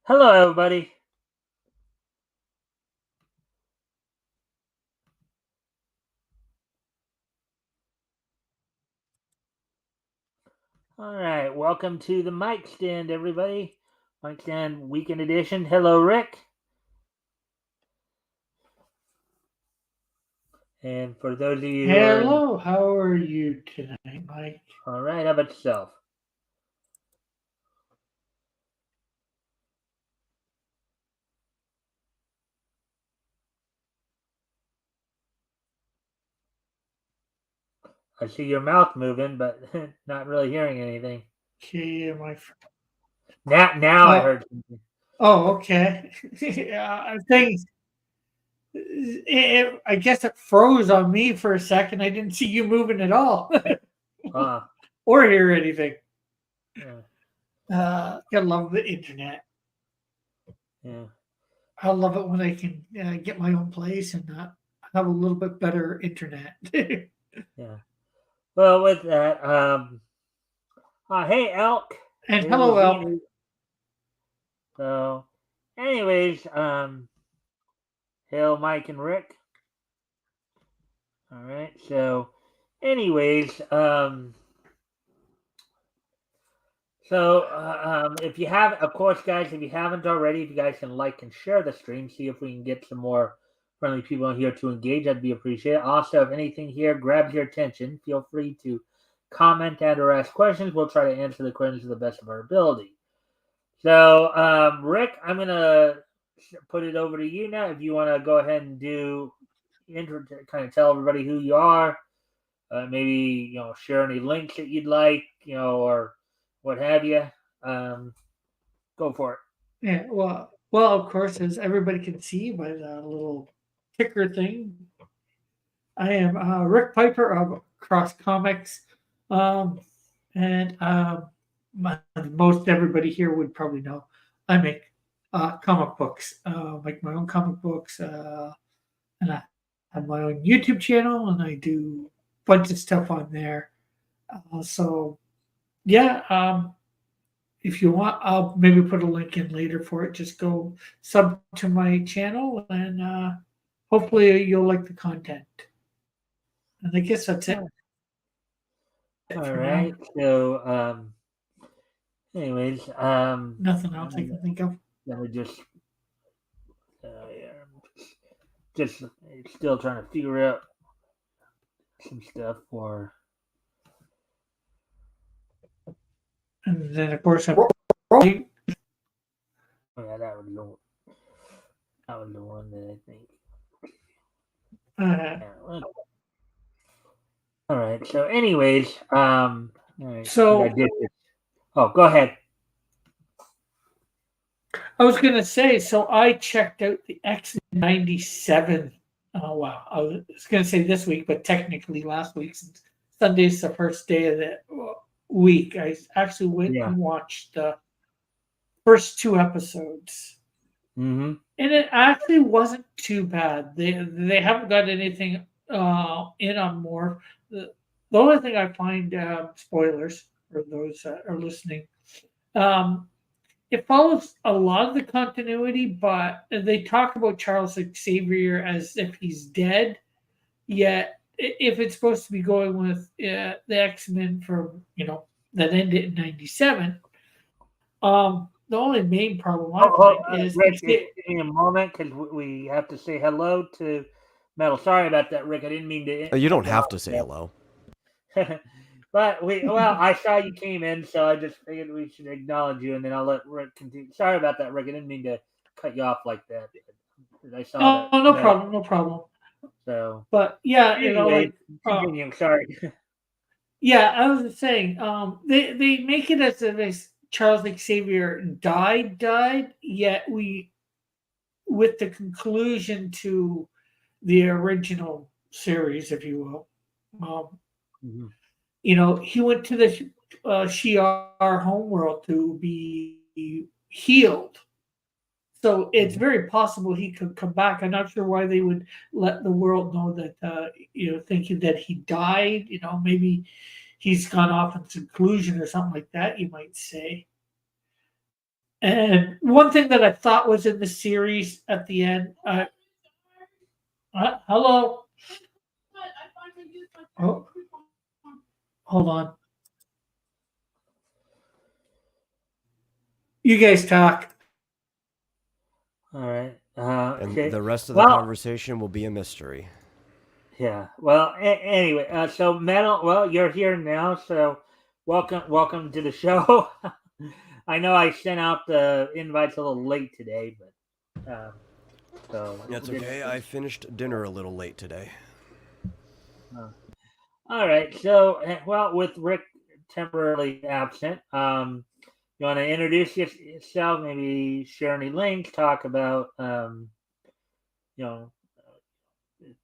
Hello, everybody. All right, welcome to the Mikestand, everybody. Mikestand Weekend Edition. Hello, Rick. And for those of you who are Hello, how are you tonight, Mike? all right, how about yourself? I see your mouth moving, but not really hearing anything. Okay, my Now I oh, heard something. okay. I think I guess it froze on me for a second. I didn't see you moving at all, Ah, or hear anything. yeah, Gotta love the internet. yeah, I love it when I can get my own place and have a little bit better internet. yeah. Well, with that, hey, Elk. And It hello, was Elk. Ian. So, anyways, hail, Mike and Rick. All right. So, anyways, if you have, of course, guys, if you haven't already, if you guys can like and share the stream, see if we can get some more friendly people in here to engage. That'd be appreciated. Also, if anything here grabs your attention, feel free to comment and or ask questions. We'll try to answer the questions to the best of our ability. So, Rick, I'm gonna put it over to you now. If you want to go ahead and do intro, kind of tell everybody who you are, maybe share any links that you'd like, or what have you. Um, Go for it. Yeah, of course, as everybody can see by the little ticker thing, I am Rick Piper of Cross Comics, um, and most everybody here would probably know I make comic books, make my own comic books, and I have my own YouTube channel, and I do a bunch of stuff on there. So yeah, if you want, I'll maybe put a link in later for it. Just go sub to my channel, and hopefully you'll like the content. And I guess that's it All for now. right. So, anyways, Nothing else I can think of. let me just, yeah, just still trying to figure out some stuff for. And then, of course, Oh, yeah, that was the one that I think. uh, Yeah, all right. So, anyways, all right. I so did this. Oh, go ahead. I was going to say, so I checked out the X97. Oh, wow. I was going to say this week, but technically last week, since Sunday's the first day of the week, I actually went Yeah. and watched the first two episodes. Mm-hmm. And it actually wasn't too bad. They haven't got anything in on more. The only thing I find spoilers for those that are listening. Um, it follows a lot of the continuity, but they talk about Charles Xavier as if he's dead. Yet, if it's supposed to be going with the X-Men from that ended in '97, the only main problem I find is Rick, if just they give me a moment because we have to say hello to Metal. Sorry about that, Rick. I didn't mean to You don't cut you have off. to say hello. But I saw you came in, so I just figured we should acknowledge you, and then I'll let Rick continue. Sorry about that, Rick. I didn't mean to cut you off like that. I saw oh, that no Metal. problem, no problem. So, But yeah, anyway, like uh, continue. Sorry. yeah, I was just saying, they make it as if Charles Xavier died, yet we with the conclusion to the original series, if you will. Mhm. He went to the Shi'ar homeworld to be healed. So it's Mhm. very possible he could come back. I'm not sure why they would let the world know that, thinking that he died. Maybe he's gone off in seclusion or something like that, you might say. And one thing that I thought was in the series at the end, hello. Oh, hold on. You guys talk. All right. And Okay. the rest of the Well, conversation will be a mystery. yeah. Well, anyway, so Metal. Well, you're here now, so welcome to the show. I know I sent out the invites a little late today, but so That's okay. I finished dinner a little late today. uh, all right. So, well, with Rick temporarily absent, you want to introduce yourself? Maybe share any links. Talk about, you know,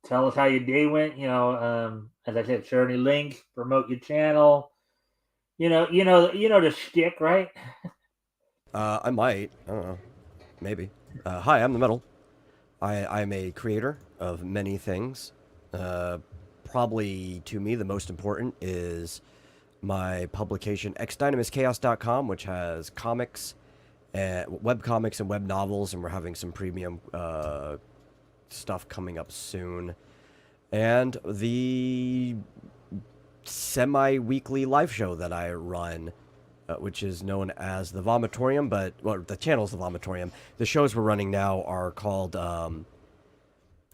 tell us how your day went. As I said, share any links. Promote your channel. You know the shtick, right? I might. I don't know. Maybe. Hi, I'm the Metal. I'm a creator of many things. Probably to me, the most important is my publication, xdynamuschaos.com, which has comics, web comics, and web novels, and we're having some premium stuff coming up soon. And the semi-weekly live show that I run, which is known as the Vomitorium, but well, the channel's the Vomitorium. The shows we're running now are called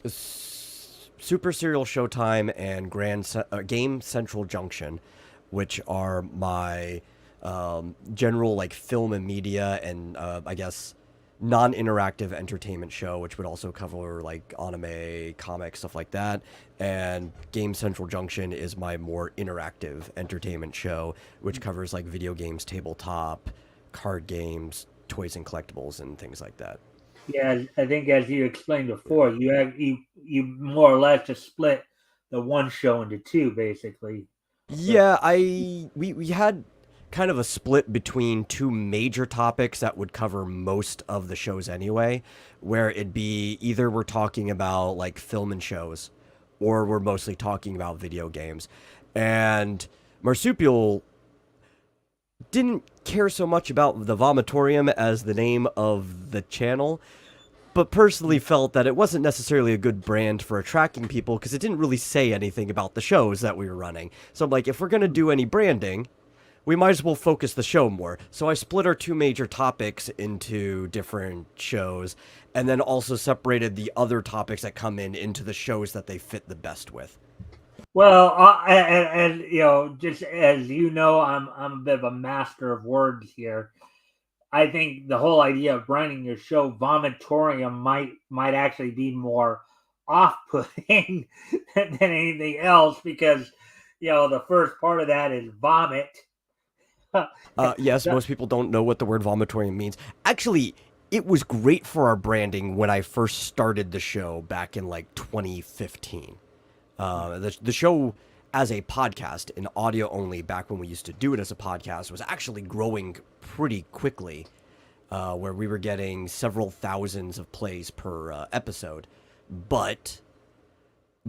Super Serial Showtime and Game Central Junction, which are my general like film and media and I guess non-interactive entertainment show, which would also cover like anime, comics, stuff like that. And Game Central Junction is my more interactive entertainment show, which covers like video games, tabletop, card games, toys and collectibles, and things like that. Yeah, I think as you explained before, you more or less just split the one show into two, basically. So, Yeah, we had kind of a split between two major topics that would cover most of the shows anyway, where it'd be either we're talking about like film and shows, or we're mostly talking about video games. And Marsupial didn't care so much about the Vomitorium as the name of the channel, but personally felt that it wasn't necessarily a good brand for attracting people because it didn't really say anything about the shows that we were running. So I'm like, if we're going to do any branding, we might as well focus the show more. So I split our two major topics into different shows and then also separated the other topics that come in into the shows that they fit the best with. well, and just as you know, I'm a bit of a master of words here. I think the whole idea of branding your show vomitorium might actually be more off-putting than anything else because the first part of that is vomit. Yes, most people don't know what the word vomitorium means. Actually, it was great for our branding when I first started the show back in like 2015. The show as a podcast in audio only back when we used to do it as a podcast was actually growing pretty quickly, where we were getting several thousands of plays per episode. But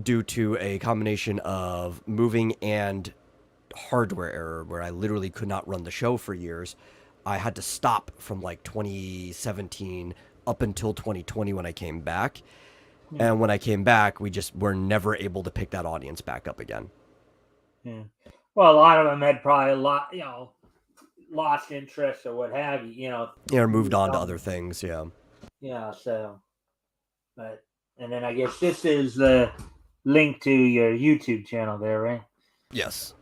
due to a combination of moving and hardware error, where I literally could not run the show for years, I had to stop from like 2017 up until 2020 when I came back. Yeah. And when I came back, we just were never able to pick that audience back up again. Yeah. Well, a lot of them had probably lost interest or what have you. Yeah, moved on to other things. Yeah. Yeah. So, and then I guess this is the link to your YouTube channel there, right? Yes.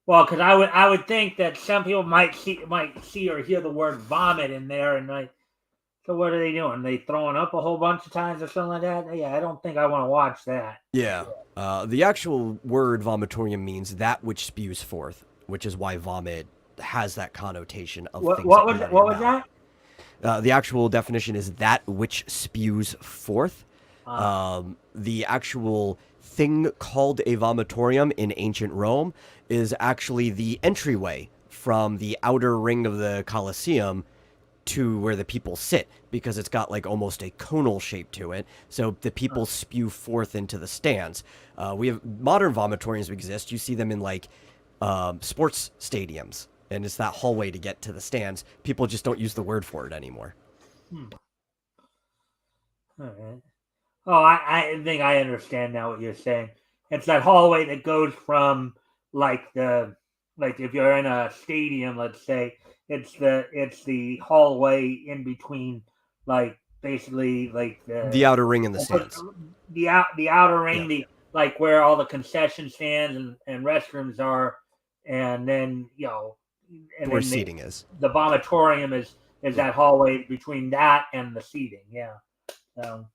Well, because I would think that some people might see or hear the word vomit in there, and like, so what are they doing? They throwing up a whole bunch of times or something like that? Yeah, I don't think I want to watch that. Yeah. The actual word vomitorium means that which spews forth, which is why vomit has that connotation of things. What was that? The actual definition is that which spews forth. The actual thing called a vomitorium in ancient Rome is actually the entryway from the outer ring of the Colosseum to where the people sit, because it's got like almost a conal shape to it, so the people spew forth into the stands. We have modern vomitoriums exist. You see them in like sports stadiums, and it's that hallway to get to the stands. People just don't use the word for it anymore. All right. Oh, I think I understand now what you're saying. It's that hallway that goes from like if you're in a stadium, let's say, it's the hallway in between, like basically like The outer ring and the stands. the outer ring, like where all the concession stands and restrooms are, and then and Where then seating is. the vomitorium is that hallway between that and the seating. Yeah. So.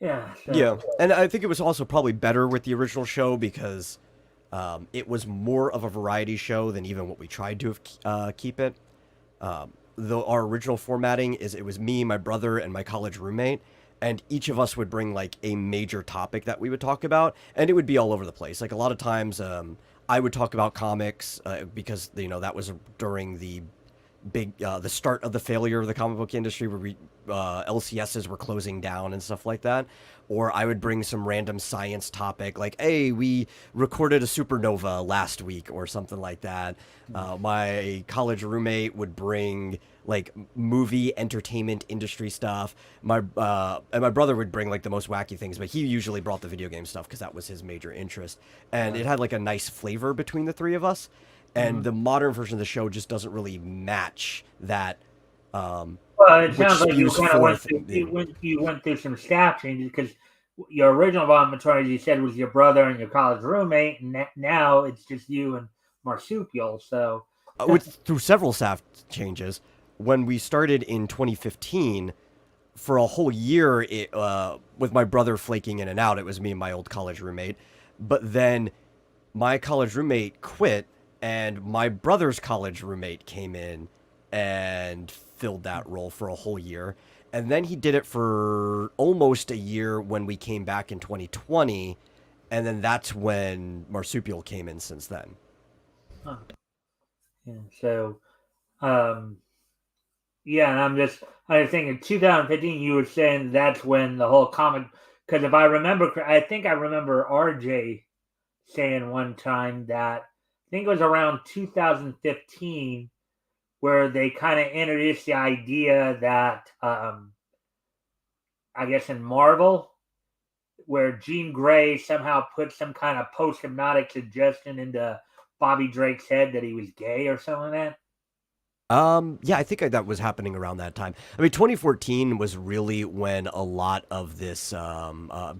Yeah. So. Yeah, and I think it was also probably better with the original show because it was more of a variety show than even what we tried to keep it. Though our original formatting is it was me, my brother, and my college roommate, and each of us would bring like a major topic that we would talk about, and it would be all over the place. Like a lot of times, I would talk about comics because that was during the the start of the failure of the comic book industry where LCSs were closing down and stuff like that. Or I would bring some random science topic like, hey, we recorded a supernova last week or something like that. My college roommate would bring like movie entertainment industry stuff. And my brother would bring like the most wacky things, but he usually brought the video game stuff because that was his major interest. And it had like a nice flavor between the three of us. And the modern version of the show just doesn't really match that. Well, it sounds like you kind of went through some staff changes because your original vomitory, as you said, was your brother and your college roommate, and now it's just you and Marsupial. So through several staff changes, when we started in 2015, for a whole year, with my brother flaking in and out, it was me and my old college roommate. But then my college roommate quit, and my brother's college roommate came in and filled that role for a whole year. And then he did it for almost a year when we came back in 2020. And then that's when Marsupial came in since then. Huh. Yeah, so, yeah, and I was thinking 2015, you were saying that's when the whole comic, because if I remember, I think I remember RJ saying one time that I think it was around 2015 where they kind of introduced the idea that I guess in Marvel, where Jean Grey somehow put some kind of post-hypnotic suggestion into Bobby Drake's head that he was gay or something like that. Yeah, I think that was happening around that time. I mean, 2014 was really when a lot of this,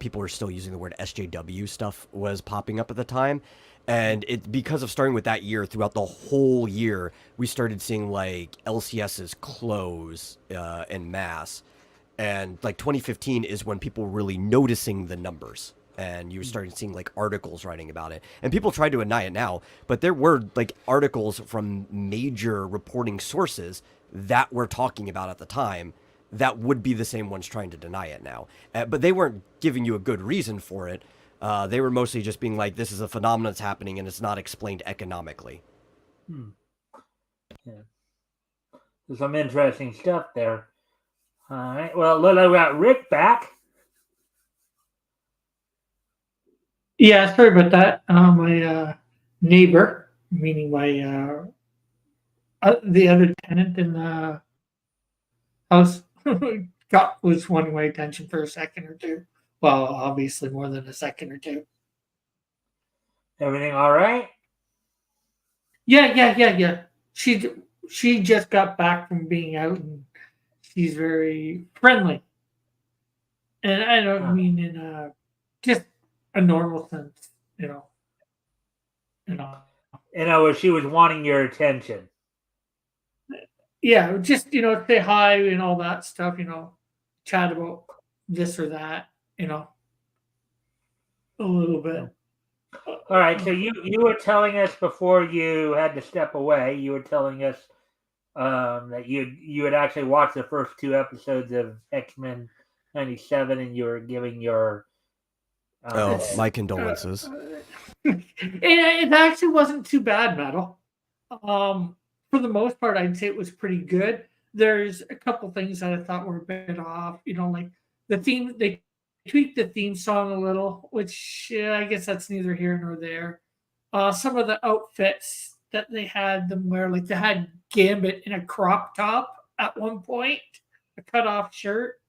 people were still using the word SJW stuff was popping up at the time. And because of starting with that year, throughout the whole year, we started seeing like LCSs close en masse. And like 2015 is when people were really noticing the numbers. And you started seeing like articles writing about it. And people try to deny it now, but there were like articles from major reporting sources that we're talking about at the time that would be the same ones trying to deny it now. But they weren't giving you a good reason for it. They were mostly just being like, this is a phenomenon that's happening and it's not explained economically. Yeah. There's some interesting stuff there. All right. Well, we got Rick back. Yeah, sorry about that. My neighbor, meaning my the other tenant in the house, was wanting my attention for a second or two. Well, obviously more than a second or two. Everything all right? Yeah. She just got back from being out, and she's very friendly. And I don't mean in just a normal sense, you know. She was wanting your attention. Yeah, just say hi and all that stuff, chat about this or that, a little bit. All right, so you were telling us before you had to step away. You were telling us that you had actually watched the first two episodes of X-Men '97, and you were giving your my condolences. It actually wasn't too bad, Metal. For the most part, I'd say it was pretty good. There's a couple things that I thought were a bit off. Like the theme, they tweaked the theme song a little, which I guess that's neither here nor there. some of the outfits that they had them wear, like they had Gambit in a crop top at one point, a cut off shirt,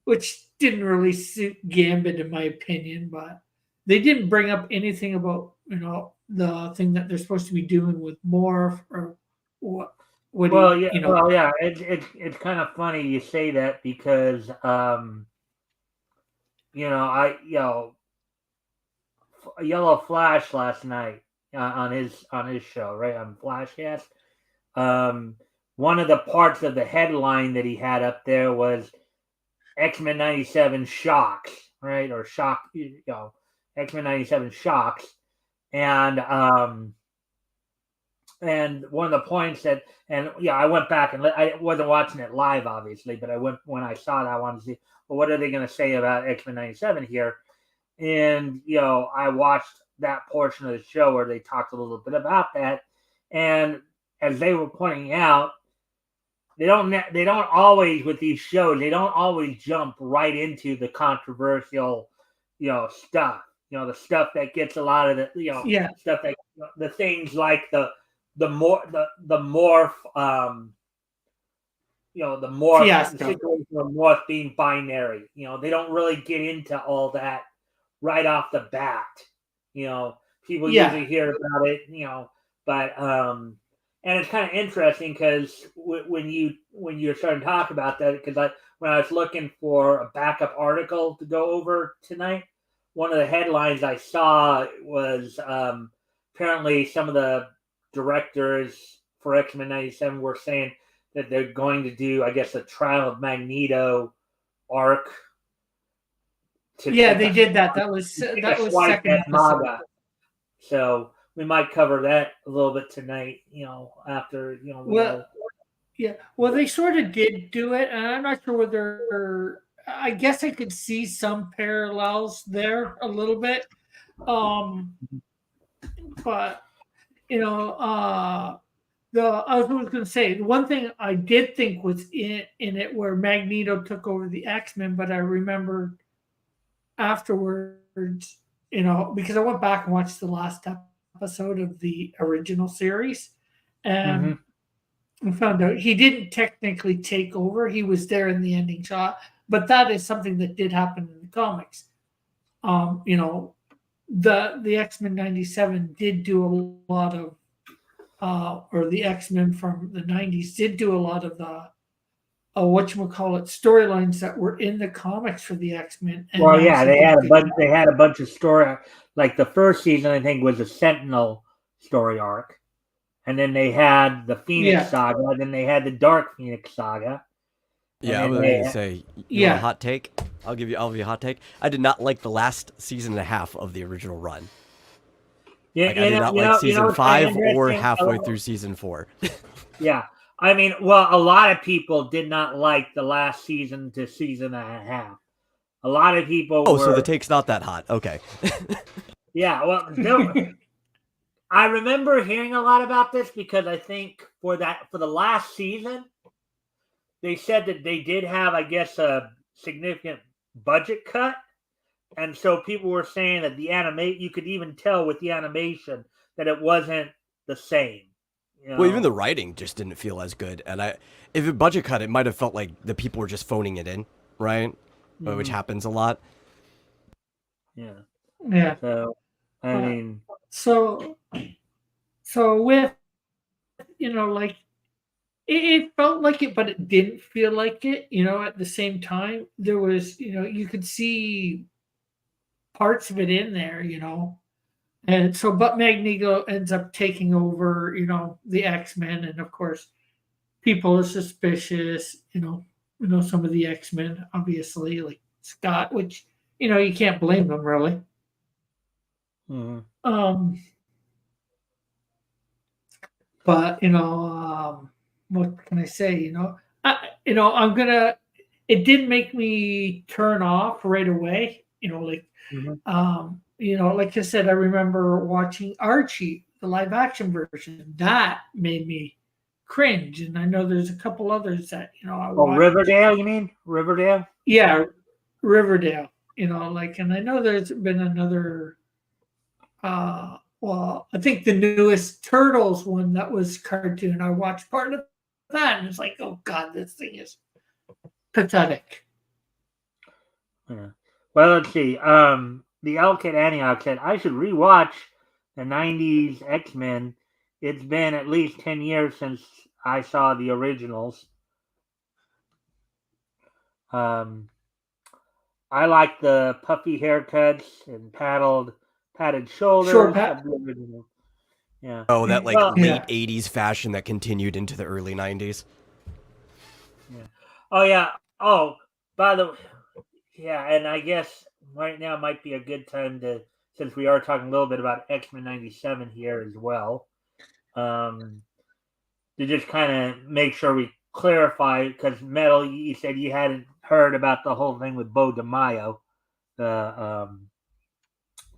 which didn't really suit Gambit in my opinion, but they didn't bring up anything about, the thing that they're supposed to be doing with Morph or what Well, he, yeah, it's kind of funny you say that because Yellow Flash last night on his show, right, on Flashcast. One of the parts of the headline that he had up there was X-Men 97 shocks, right, or shock, X-Men 97 shocks, and one of the points that, and I went back and I wasn't watching it live, obviously, but when I saw it, I wanted to see, well, what are they going to say about X-Men 97 here? And, I watched that portion of the show where they talked a little bit about that. And as they were pointing out, they don't always, with these shows, they don't always jump right into the controversial, stuff, the stuff that gets a lot of the, stuff that, the things like the morph, the morph, Fiasco. the situation of morph being binary. They don't really get into all that right off the bat. People usually hear about it, but and it's kind of interesting because when you're starting to talk about that, because when I was looking for a backup article to go over tonight, one of the headlines I saw was apparently some of the directors for X-Men 97 were saying that they're going to do, I guess, a Trial of Magneto arc. They did that. That was second episode. Manga. So we might cover that a little bit tonight. After Well, they sort of did do it, and I'm not sure whether. I guess I could see some parallels there a little bit, but I was going to say the one thing I did think was in it where Magneto took over the X-Men, but I remember afterwards, because I went back and watched the last episode of the original series, and I found out he didn't technically take over. He was there in the ending shot, but that is something that did happen in the comics. The X-Men 97 did do a lot of, or the X-Men from the 90s did do a lot of the storylines that were in the comics for the X-Men. Well, they had a bunch of story. Like the first season, I think, was a Sentinel story arc, and then they had the Phoenix Saga. Then they had the Dark Phoenix Saga. Yeah, I was going to say, you want a hot take? I'll give you a hot take. I did not like the last season and a half of the original run. I did not like season 5 or halfway through season 4. Yeah. I mean, well, a lot of people did not like the last season to season and a half. A lot of people so the take's not that hot. Okay. Yeah, well, I remember hearing a lot about this because I think for the last season, they said that they did have, I guess, a significant budget cut. And so people were saying that you could even tell with the animation that it wasn't the same. Well, even the writing just didn't feel as good. And if a budget cut, it might have felt like the people were just phoning it in, right? Mm-hmm. Which happens a lot. Yeah. Yeah. So, I mean. So with, like, it felt like it, but it didn't feel like it, at the same time. There was, you could see parts of it in there, And so, but Magneto ends up taking over, the X-Men, and of course, people are suspicious, some of the X-Men, obviously, like Scott, which, you can't blame them really. Mm-hmm. But what can I say? I'm gonna. It did make me turn off right away. Like. Mm-hmm. Like I said, I remember watching Archie, the live action version. That made me cringe. And I know there's a couple others that, I watched. Riverdale, you mean? Riverdale? Yeah, Riverdale. And I know there's been another well, I think the newest Turtles one that was cartoon. I watched part of that, and it's like, oh god, this thing is pathetic. Yeah. Well, let's see. The Elk at Antioch said I should rewatch the '90s X-Men. It's been at least 10 years since I saw the originals. I like the puffy haircuts and padded shoulders Short of pat. the original. Yeah. Oh, that like Well, late Yeah. 80s fashion that continued into the early 90s. yeah. Oh yeah. Oh, by the way, yeah, and I guess right now might be a good time to, since we are talking a little bit about X-Men '97 here as well, um, to just kind of make sure we clarify, because Metal, you said you hadn't heard about the whole thing with Bo DeMaio, the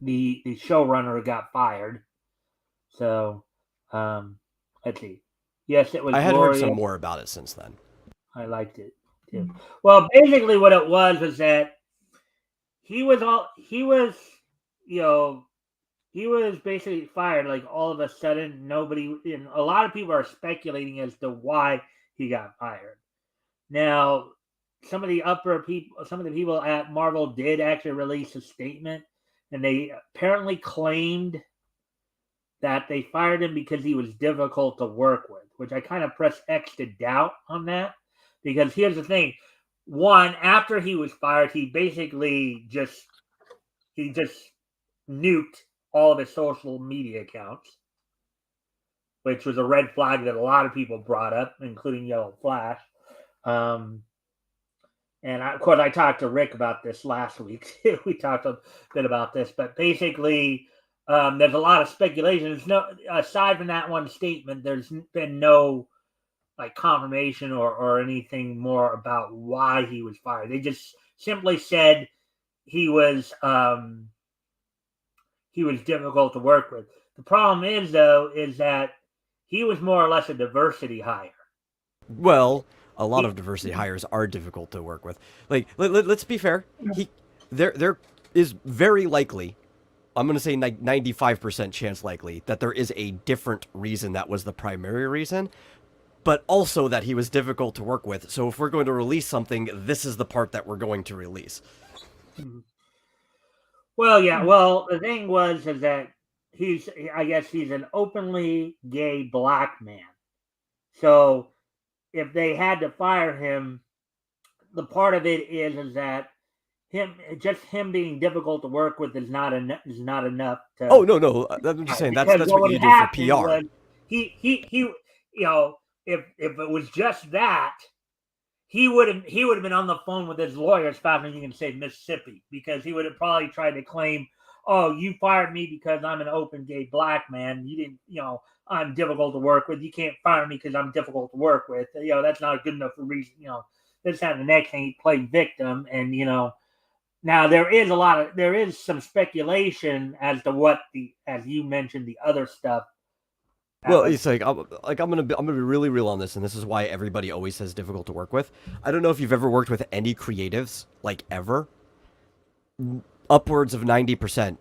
the showrunner who got fired. So, let's see. Yes, it was I had heard glorious. some more about it since then. I liked it too. Well, basically, what it was that he was you know, he was basically fired like all of a sudden. Nobody, and a lot of people are speculating as to why he got fired. Now, some of the people at Marvel did actually release a statement, and they apparently claimed that they fired him because he was difficult to work with, which I kind of press X to doubt on that. Because here's the thing: one, after he was fired, he basically just nuked all of his social media accounts, which was a red flag that a lot of people brought up, including Yellow Flash. Um, of course, I talked to Rick about this last week. We talked a bit about this, but basically, there's a lot of speculation. There's no, aside from that one statement, there's been no like confirmation or anything more about why he was fired. They just simply said he was difficult to work with. The problem is, though, is that he was more or less a diversity hire. Well, a lot of diversity hires are difficult to work with. Like, let's be fair. There is very likely, I'm going to say 95% chance likely that there is a different reason that was the primary reason, but also that he was difficult to work with. So if we're going to release something, this is the part that we're going to release. Well, yeah. Well, the thing is that I guess he's an openly gay black man. So if they had to fire him, the part of it is that him being difficult to work with is not enough to. Oh no, I'm just saying that's what you do for PR. He you know, if it was just that, he would have been on the phone with his lawyer as fast as you can say Mississippi, because he would have probably tried to claim, oh, you fired me because I'm an open gay black man. You didn't, I'm difficult to work with. You can't fire me because I'm difficult to work with. That's not a good enough reason. This time the next thing he played victim, and now there is some speculation as to what as you mentioned, the other stuff. Well, it's like I'm gonna be really real on this, and this is why everybody always says difficult to work with. I don't know if you've ever worked with any creatives, like ever. Upwards of 90%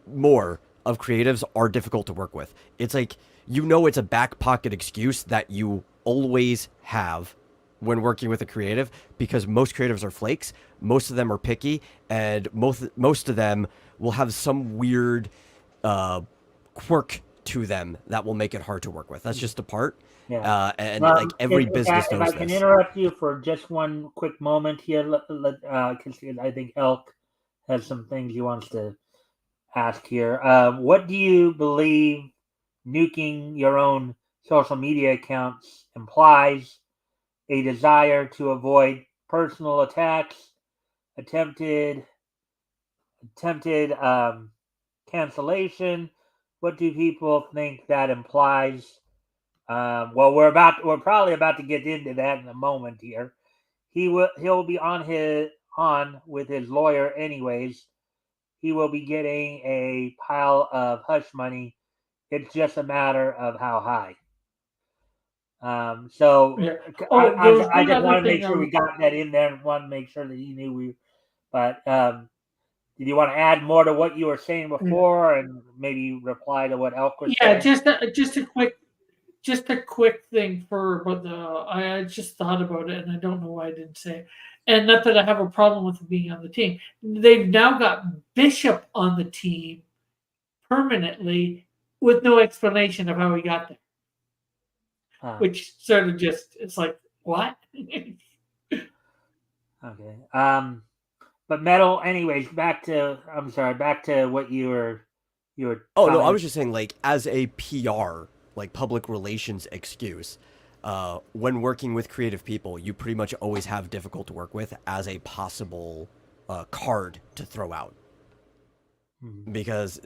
more of creatives are difficult to work with. It's like, it's a back pocket excuse that you always have when working with a creative, because most creatives are flakes, most of them are picky, and most of them will have some weird quirk to them that will make it hard to work with. That's just a part. Yeah. Like every business knows this. If I can interrupt you for just one quick moment here, because I think Elk has some things he wants to ask here. What do you believe nuking your own social media accounts implies? A desire to avoid personal attacks, attempted cancellation. What do people think that implies? Well, we're probably about to get into that in a moment here. He'll be on with his lawyer anyways. He will be getting a pile of hush money. It's just a matter of how high. So Yeah. I just want to make sure we got that in there, and want to make sure that he knew we. But Did you want to add more to what you were saying before, and maybe reply to what Elk was Yeah, saying? just a quick thing for about the. I just thought about it, and I don't know why I didn't say it. And not that I have a problem with him being on the team. They've now got Bishop on the team permanently with no explanation of how he got there. Which sort of just, it's like, what? Okay. But Metal, anyways, back to what you were Oh no, I was just saying, like, as a PR, like public relations excuse, when working with creative people, you pretty much always have difficult to work with as a possible card to throw out. Because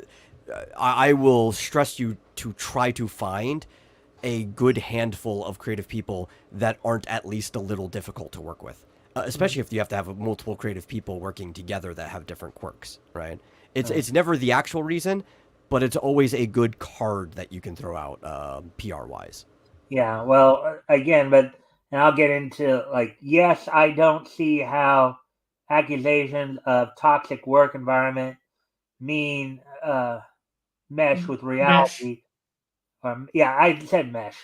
I will stress you to try to find a good handful of creative people that aren't at least a little difficult to work with. Especially if you have to have multiple creative people working together that have different quirks, right? It's never the actual reason, but it's always a good card that you can throw out PR wise. Yeah, well, again, and I'll get into, like, yes, I don't see how accusations of toxic work environment mesh with Mesh. reality. Yeah, I said mesh.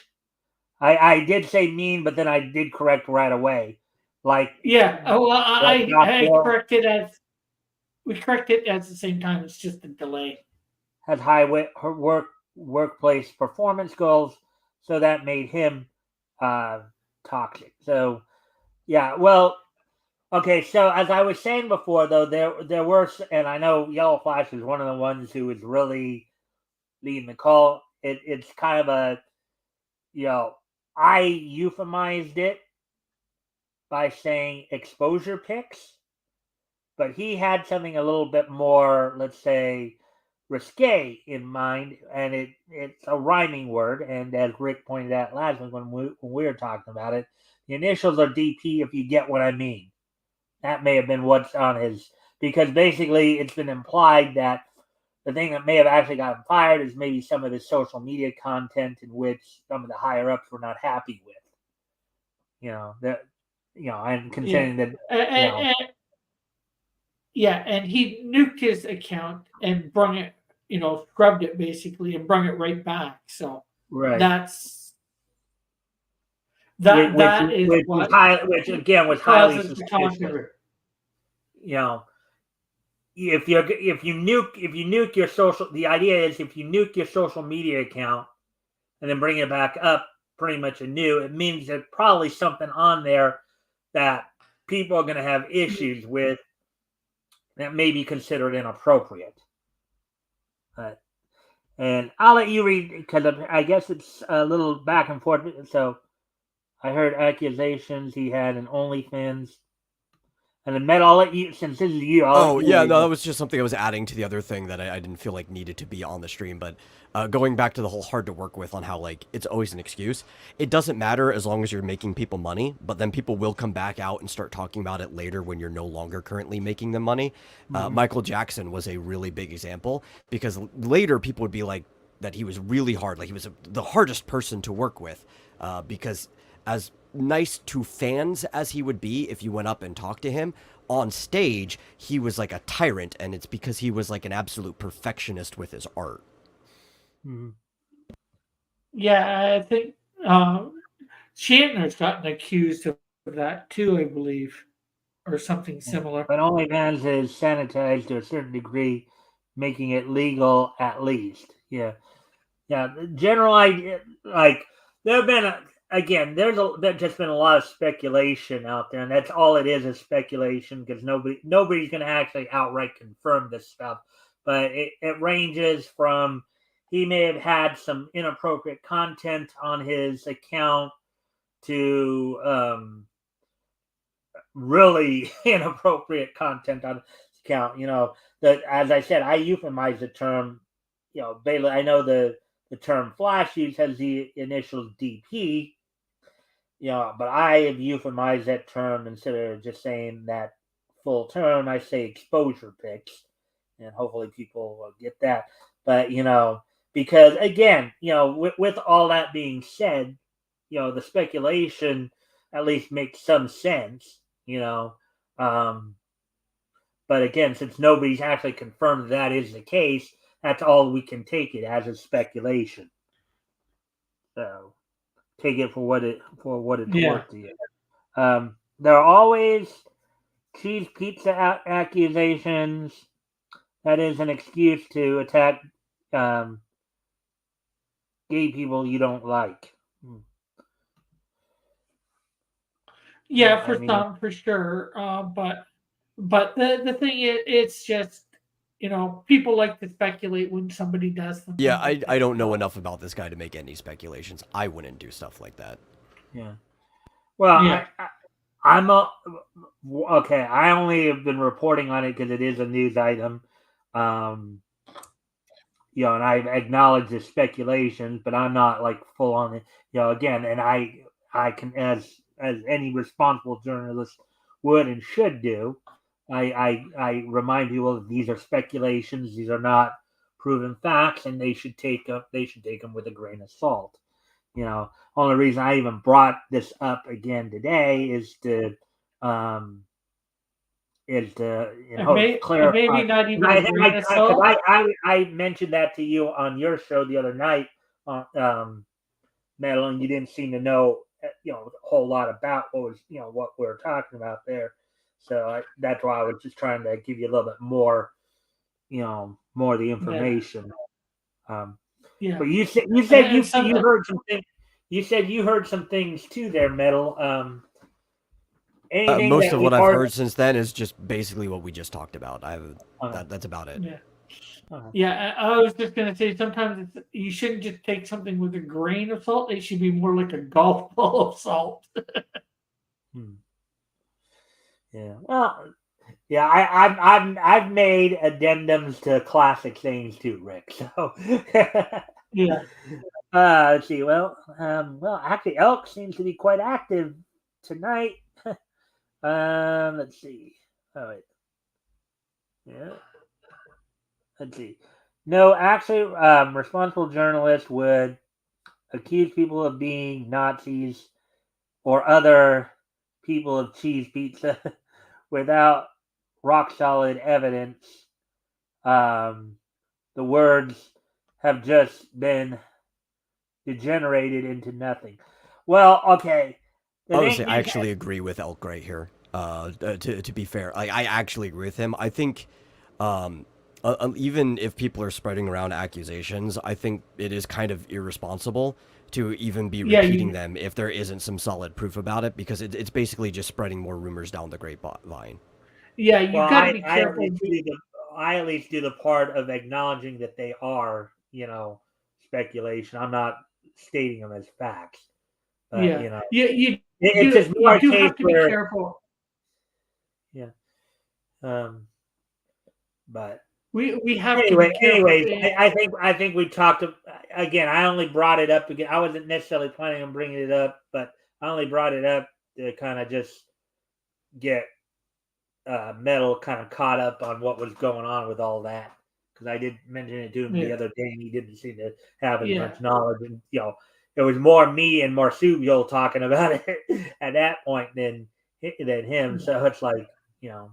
I did say mean, but then I did correct right away. Like, Yeah. Oh, well, I Josh we correct it at the same time. It's just a delay. has high workplace performance goals, so that made him toxic. So, yeah, well, okay. So as I was saying before, though, there were, and I know Yellow Flash is one of the ones who was really leading the call. It's kind of a, I euphemized it by saying exposure picks, but he had something a little bit more, let's say, risque in mind, and it's a rhyming word. And as Rick pointed out last week when we were talking about it, the initials are DP, if you get what I mean. That may have been what's on his, because basically it's been implied that the thing that may have actually got him fired is maybe some of his social media content in which some of the higher ups were not happy with. And considering that, and he nuked his account and brung it, scrubbed it basically and brung it right back. So right. That's which again was highly suspicious. If you nuke your social, the idea is if you nuke your social media account and then bring it back up pretty much anew, it means there's probably something on there that people are going to have issues with that may be considered inappropriate. And I'll let you read, because I guess it's a little back and forth. So I heard accusations he had an OnlyFans. And then Met, I'll let you, since this is you. That was just something I was adding to the other thing that I didn't feel like needed to be on the stream. But going back to the whole hard to work with on how, like, it's always an excuse. It doesn't matter as long as you're making people money, but then people will come back out and start talking about it later when you're no longer currently making them money. Michael Jackson was a really big example, because later people would be like that he was really hard. Like, he was the hardest person to work with because as nice to fans as he would be if you went up and talked to him, on stage he was like a tyrant, and it's because he was like an absolute perfectionist with his art. Yeah, I think Shatner's gotten accused of that too, I believe, or something similar. But OnlyFans is sanitized to a certain degree, making it legal at least. Yeah. General idea, like, there have been there's just been a lot of speculation out there, and that's all it is speculation, because nobody's going to actually outright confirm this stuff. But it ranges from he may have had some inappropriate content on his account to really inappropriate content on his account. That, as I said, I euphemize the term. Bailey, I know the term Flash use has the initials DP. But I have euphemized that term. Instead of just saying that full term, I say exposure pics, and hopefully people will get that. But because again, with all that being said, the speculation at least makes some sense. But again, since nobody's actually confirmed that is the case, that's all we can take it as, is speculation. So take it for what it's worth to you. There are always cheese pizza accusations. That is an excuse to attack gay people you don't like. Yeah, for some, for sure. But the thing is, it's just, people like to speculate when somebody does something. Yeah, I don't know enough about this guy to make any speculations. I wouldn't do stuff like that. Yeah. Well, Yeah. I'm okay. I only have been reporting on it because it is a news item. And I acknowledge the speculations, but I'm not like full on it. Again, and I can, as any responsible journalist would and should do, I remind people that these are speculations. These are not proven facts, and they should take them with a grain of salt. Only reason I even brought this up again today is to clarify. Maybe not even a grain of salt. I mentioned that to you on your show the other night, Metal, and you didn't seem to know a whole lot about what we were talking about there. So that's why I was just trying to give you a little bit more, more of the information. Yeah. But you said you heard some things. You said you heard some things too there, Metal. Most of what I've heard since then is just basically what we just talked about. That's about it. Yeah. Yeah, I was just gonna say sometimes you shouldn't just take something with a grain of salt. It should be more like a golf ball of salt. Yeah. Well, yeah. I've made addendums to classic things too, Rick. So. Yeah. Let's see. Well, actually, Elk seems to be quite active tonight. Let's see. Oh wait. Yeah. Let's see. No, actually, responsible journalists would accuse people of being Nazis or other people of cheese pizza without rock solid evidence. The words have just been degenerated into nothing. Well, okay. Honestly, I actually agree with Elk right here. To be fair, I actually agree with him. I think, even if people are spreading around accusations, I think it is kind of irresponsible to even be repeating them if there isn't some solid proof about it, because it's basically just spreading more rumors down the grapevine. Yeah, you gotta be careful. I at least do the part of acknowledging that they are, speculation. I'm not stating them as facts. But, it's just more you do have to be careful. Yeah. But we have to be careful. Anyways, I think we talked again. I only brought it up again. I wasn't necessarily planning on bringing it up, but I only brought it up to kind of just get Metal kind of caught up on what was going on with all that, because I did mention it to him the other day, and he didn't seem to have as much knowledge. And it was more me and Marsubio talking about it at that point than him. So it's like,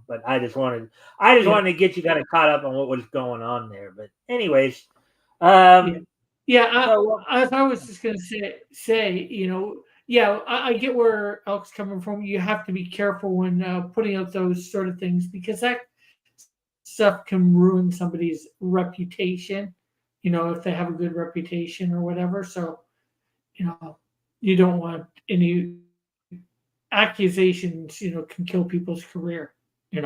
but I just wanted to get you kind of caught up on what was going on there. But anyways, I was just gonna say, I get where Elk's coming from. You have to be careful when putting out those sort of things, because that stuff can ruin somebody's reputation, if they have a good reputation or whatever. So, you don't want any accusations, can kill people's career, And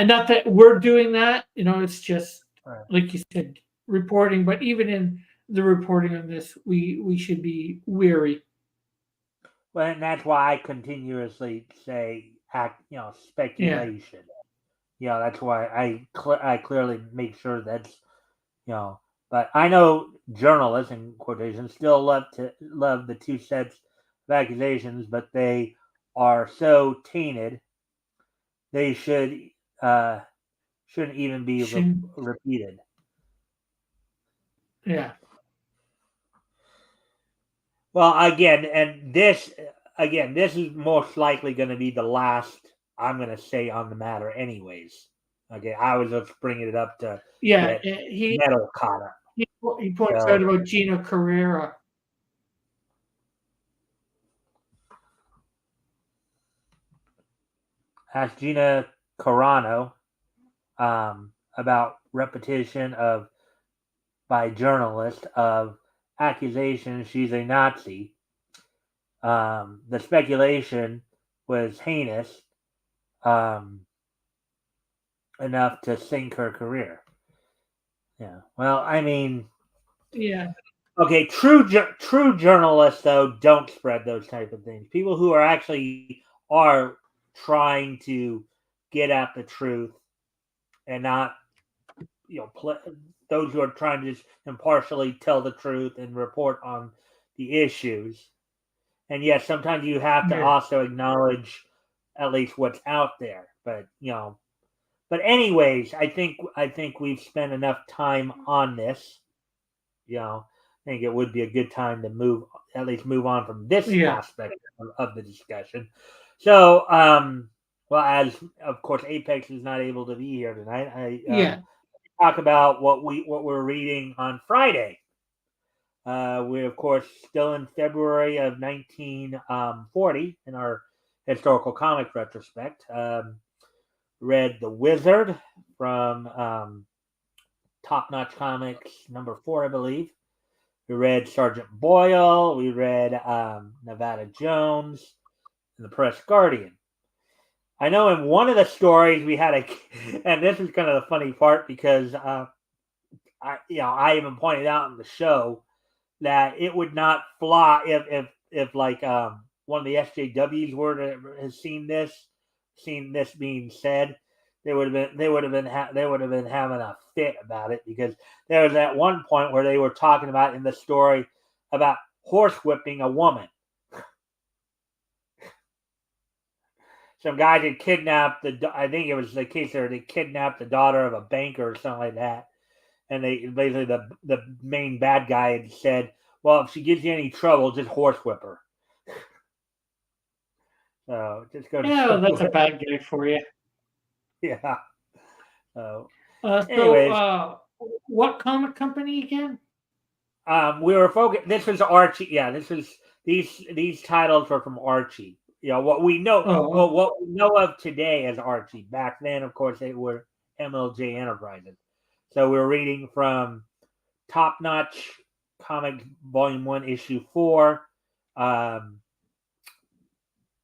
not that we're doing that, it's just, like you said, reporting. But even in the reporting on this, we should be wary. Well, and that's why I continuously say speculation. That's why I clearly make sure that's But I know journalists, in quotation, still love the two sets of accusations, but they are so tainted they shouldn't even be repeated. Yeah. Well, this is most likely going to be the last I'm going to say on the matter anyways. Okay, I was just bringing it up to Yeah, get he metal caught up. he points out So, about Gina Carrera. asked Gina Carano about repetition of by journalists of accusations she's a Nazi. The speculation was heinous enough to sink her career. Yeah. Well, I mean, Yeah, okay, true journalists though don't spread those type of things. People who are actually are trying to get at the truth and not those who are trying to just impartially tell the truth and report on the issues. And yes, sometimes you have to yeah, also acknowledge at least what's out there. But anyways, I think we've spent enough time on this. I think it would be a good time to move on from this yeah, aspect of the discussion. So, well, as of course Apex is not able to be here tonight, I yeah. talk about what we're reading on Friday. We're of course still in February of 1940 in our historical comic retrospect. Read The Wizard from Top Notch Comics #4, I believe. We read Sergeant Boyle. We read Nevada Jones and the Press Guardian. I know in one of the stories we had and this is kind of the funny part because I even pointed out in the show that it would not fly if like one of the SJWs were to have seen this being said. They would have been having a fit about it because there was at one point where they were talking about in the story about horsewhipping a woman. Some guy had kidnapped I think it was the case where they kidnapped the daughter of a banker or something like that, and they basically the main bad guy had said, "Well, if she gives you any trouble, just horsewhip her." So just go to Yeah, well, show that's a bad guy for you. yeah. So, So, anyways, what comic company again? we were focused. This was Archie. Yeah, this was these titles were from Archie. What we know, Oh, well, what we know of today as Archie. Back then, of course, they were MLJ Enterprises. So we were reading from Top Notch Comic Volume 1, Issue 4,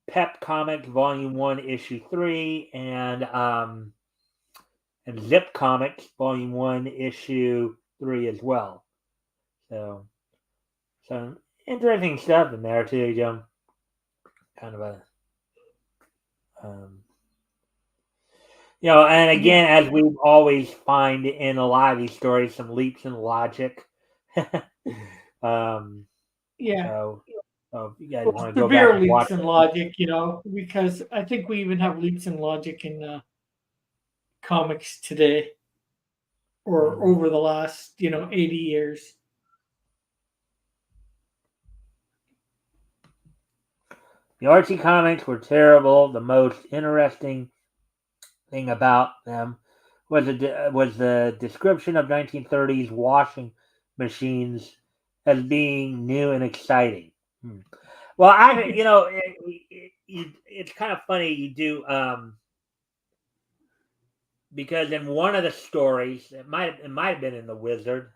Pep Comics Volume 1, Issue 3, and Zip Comics Volume 1, Issue 3 as well. So, some interesting stuff in there, too, Joe. Kind of a. Um, and yeah, again, as we always find in a lot of these stories, some leaps in logic. um, yeah. so, if you guys Well, want to go back severe and leaps watch in it, logic, because I think we even have leaps in logic in comics today or mhm. over the last, 80 years. The Archie comics were terrible. The most interesting thing about them was the description of 1930s washing machines as being new and exciting. Hmm. Well, it's kind of funny you do because in one of the stories, it might have been in the Wizard.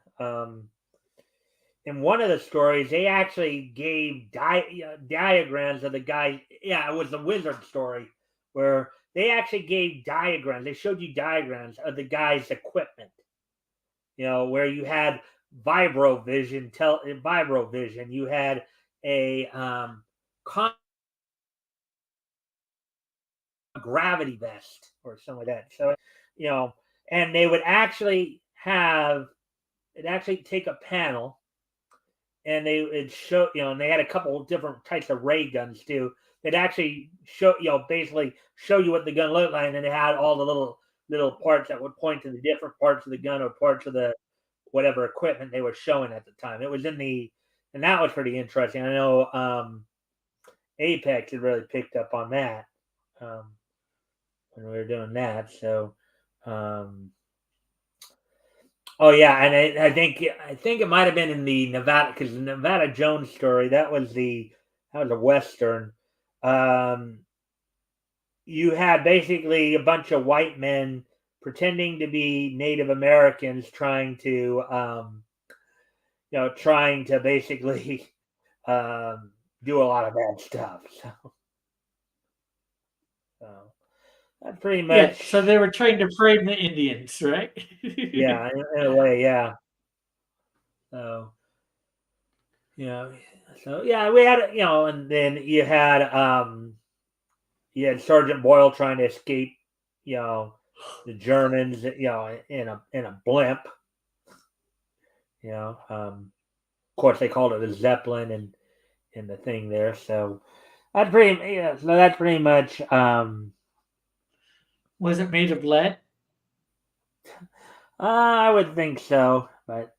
In one of the stories, they actually gave diagrams of the guy. Yeah, it was the Wizard story where they actually gave diagrams. They showed you diagrams of the guy's equipment. Where you had vibrovision. You had a gravity vest or something like that. So, you know, and they would actually take a panel and they would show, and they had a couple of different types of ray guns too. They'd actually show, basically show you what the gun looked like, and it had all the little parts that would point to the different parts of the gun or parts of the whatever equipment they were showing at the time. It was and that was pretty interesting. I know Apex had really picked up on that. Um, when we were doing that. So, oh yeah, and I think it might have been in the Nevada, because the Nevada Jones story, that was a western. You had basically a bunch of white men pretending to be Native Americans, trying to basically do a lot of bad stuff. So that's pretty Yeah, much. so they were trying to frame the Indians, right? Yeah, in a way, yeah. So so yeah, we had and then you had Sergeant Boyle trying to escape, the Germans, in a blimp. Of course they called it a Zeppelin and in the thing there. So that's pretty much. Was it made of lead? I would think so, but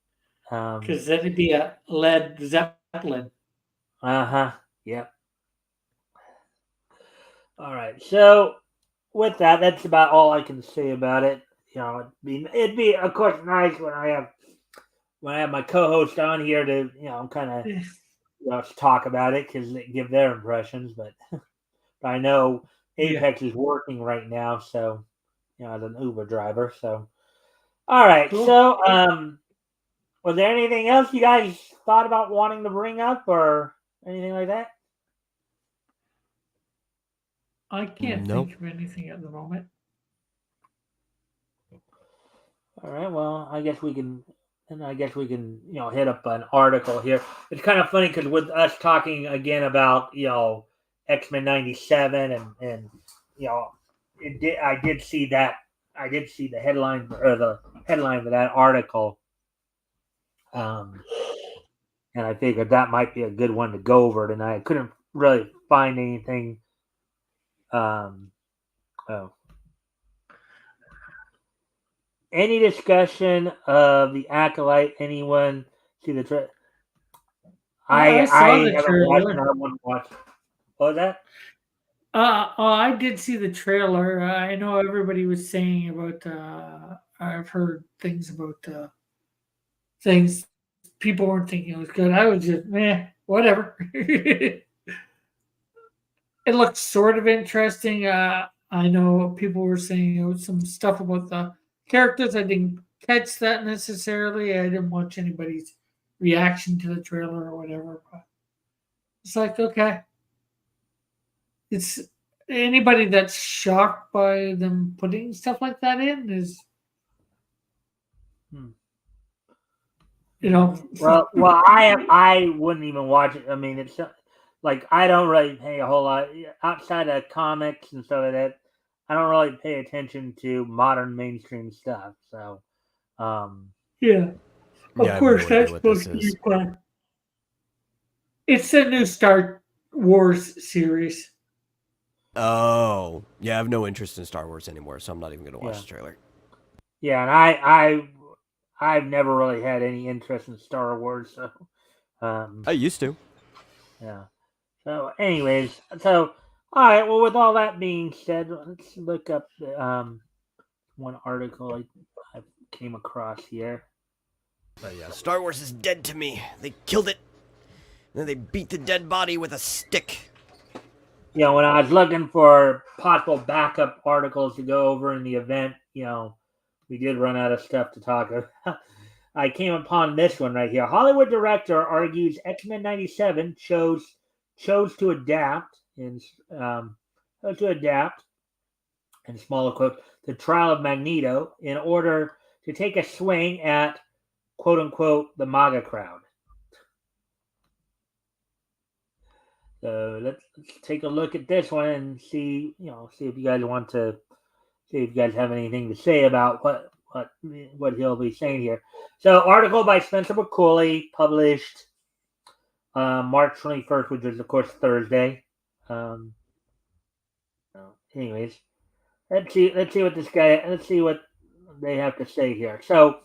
Because then it'd be a lead Zeppelin. uh-huh. Yep. All right. So with that, that's about all I can say about it. It'd be of course nice when I have my co-host on here to kind of talk about it, because they give their impressions. But I know Apex is working right now, so as an Uber driver. So all right. Cool. So was there anything else you guys thought about wanting to bring up or anything like that? I can't Nope. think of anything at the moment. All right. Well, I guess we can hit up an article here. It's kind of funny because with us talking again about X-Men '97 and I did see the headline for that article. And I figured that might be a good one to go over tonight. I couldn't really find anything. Any discussion of the Acolyte? Anyone see the trailer? I saw the haven't watched it. trailer. I want to watch it. What was that? I did see the trailer. I know everybody was saying about. I've heard things about things people weren't thinking it was good. I was just whatever. It looked sort of interesting. I know people were saying some stuff about the characters. I didn't catch that necessarily. I didn't watch anybody's reaction to the trailer or whatever. But it's like, okay, it's anybody that's shocked by them putting stuff like that in is, Well, I wouldn't even watch it. I mean, it's like I don't really pay a whole lot outside of comics and stuff like that. I don't really pay attention to modern mainstream stuff. So, yeah. Of Yeah, I have course, no idea that's what this supposed to is. be fun. It's the new Star Wars series. Oh, yeah, I have no interest in Star Wars anymore, so I'm not even going to watch Yeah. the trailer. Yeah, and I've never really had any interest in Star Wars. So, I used to. yeah. So, anyways, all right. Well, with all that being said, let's look up one article I came across here. But yeah, Star Wars is dead to me. They killed it. And then they beat the dead body with a stick. When I was looking for possible backup articles to go over in the event, we did run out of stuff to talk about. I came upon this one right here. Hollywood director argues X-Men '97 chose to adapt in smaller quote the trial of Magneto in order to take a swing at quote unquote the MAGA crowd. So let's take a look at this one and see if you guys have anything to say about what he'll be saying here. So, article by Spencer McCauley, published March 21st, which is of course Thursday. Anyways, let's see what they have to say here. So,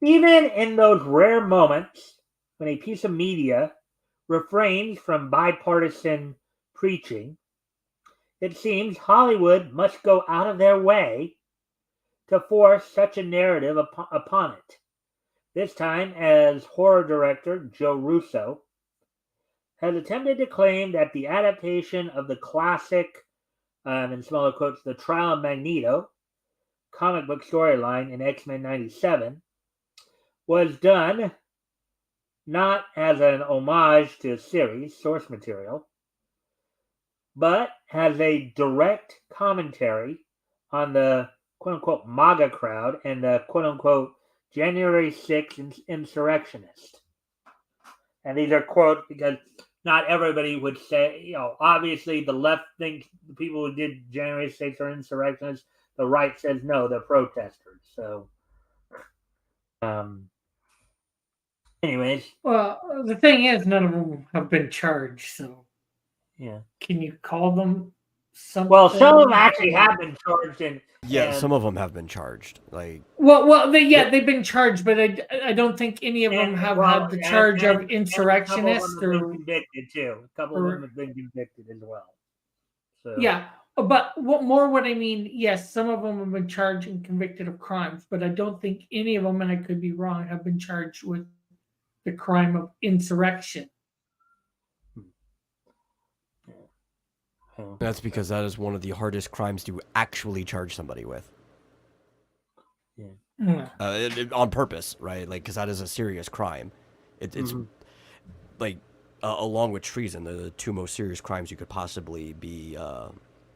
even in those rare moments when a piece of media refrains from bipartisan preaching, it seems Hollywood must go out of their way to force such a narrative upon it. This time, as horror director Joe Russo has attempted to claim that the adaptation of the classic, in smaller quotes, The Trial of Magneto comic book storyline in X-Men 97 was done not as an homage to series source material, but as a direct commentary on the quote-unquote MAGA crowd and the quote-unquote January 6th insurrectionist. And these are quotes because not everybody would say, obviously the left thinks the people who did January 6th are insurrectionists. The right says no, they're protesters. So, anyways. Well, the thing is, none of them have been charged, so yeah. Can you call them something? Well, some of them actually have been charged, and some of them have been charged. Like, they've been charged, but I don't think any of them have had the charge of insurrectionist or been convicted too. A couple of them have been convicted as well. So. Yeah, but what I mean, yes, some of them have been charged and convicted of crimes, but I don't think any of them, and I could be wrong, have been charged with the crime of insurrection. That's because that is one of the hardest crimes to actually charge somebody with. Yeah. On purpose, right? Like, because that is a serious crime. It's like, along with treason, the two most serious crimes you could possibly be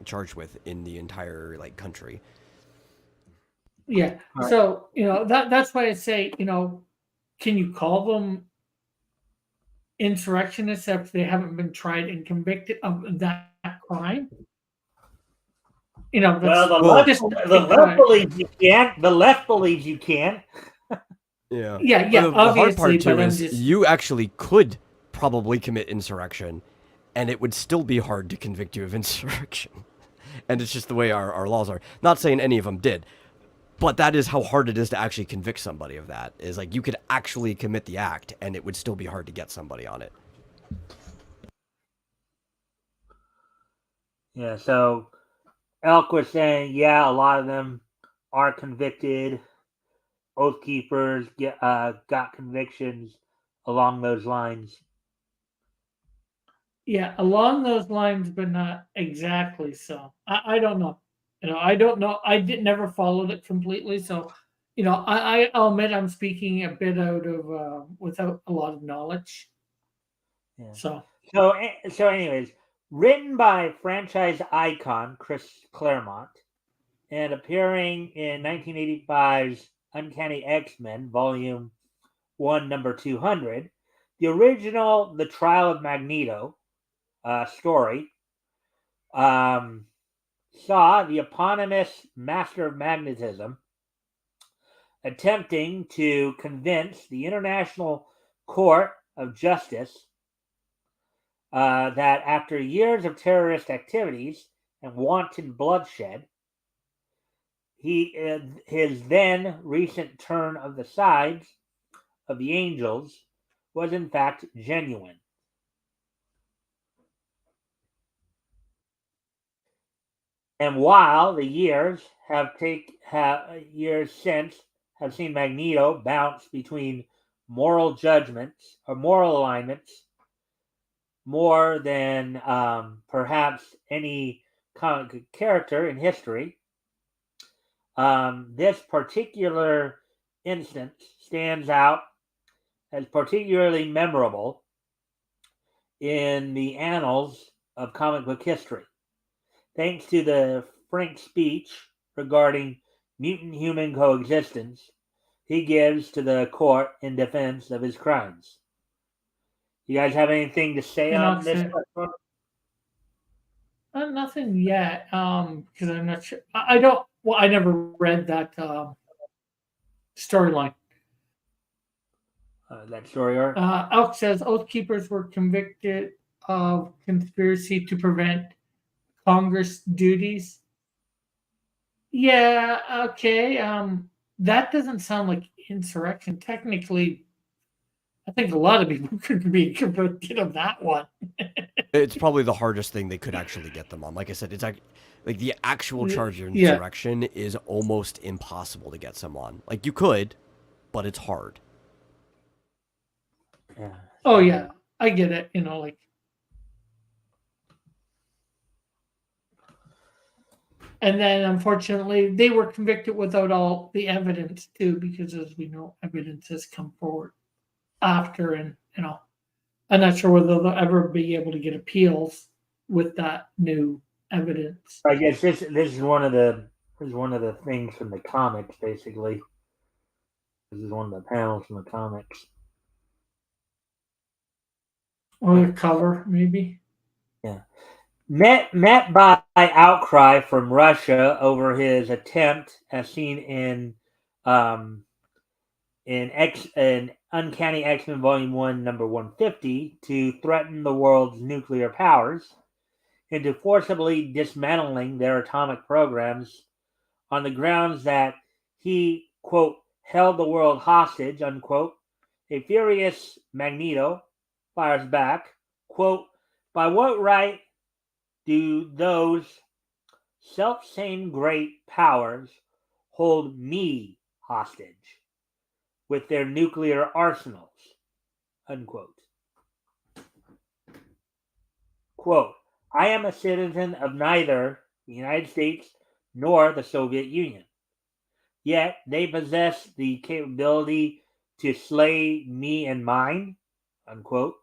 charged with in the entire country. Yeah. Right. So that's why I say can you call them insurrectionists if they haven't been tried and convicted of that crime? The left believes you can. The left believes you can. Yeah. The hard part too is you actually could probably commit insurrection, and it would still be hard to convict you of insurrection. And it's just the way our laws are. Not saying any of them did, but that is how hard it is to actually convict somebody of that. Is like you could actually commit the act, and it would still be hard to get somebody on it. Yeah, so Elk was saying, a lot of them are convicted. Oath Keepers got convictions along those lines. Yeah, along those lines, but not exactly so. I don't know. I don't know. I never followed it completely, so I'll admit I'm speaking a bit out of without a lot of knowledge. Yeah. So anyways, written by franchise icon Chris Claremont and appearing in 1985's Uncanny X-Men Volume 1, Number 200, the original The Trial of Magneto story saw the eponymous Master of Magnetism attempting to convince the International Court of Justice that after years of terrorist activities and wanton bloodshed, his then recent turn of the sides of the angels was in fact genuine. And while the years since have seen Magneto bounce between moral judgments or moral alignments more than perhaps any comic character in history, this particular instance stands out as particularly memorable in the annals of comic book history, thanks to the frank speech regarding mutant-human coexistence he gives to the court in defense of his crimes. You guys have anything to say on this? Nothing yet, because I'm not sure. I don't. Well, I never read that storyline. That story arc. Elk says Oath Keepers were convicted of conspiracy to prevent Congress duties. Yeah. Okay. That doesn't sound like insurrection. Technically, I think a lot of people could be convicted of that one. It's probably the hardest thing they could actually get them on. Like I said, it's like the actual charge of Yeah. insurrection is almost impossible to get someone. Like you could, but it's hard. Yeah. Oh yeah, I get it. Like. And then, unfortunately, they were convicted without all the evidence too, because as we know, evidence has come forward after, and I'm not sure whether they'll ever be able to get appeals with that new evidence. I guess this is one of the things from the comics, basically. This is one of the panels from the comics. Or the cover, maybe. Yeah. Met by outcry from Russia over his attempt, as seen in Uncanny X-Men Volume 1, number 150, to threaten the world's nuclear powers into forcibly dismantling their atomic programs on the grounds that he, quote, held the world hostage, unquote. A furious Magneto fires back, quote, by what right do those self-same great powers hold me hostage with their nuclear arsenals, unquote. Quote, I am a citizen of neither the United States nor the Soviet Union. Yet they possess the capability to slay me and mine, unquote.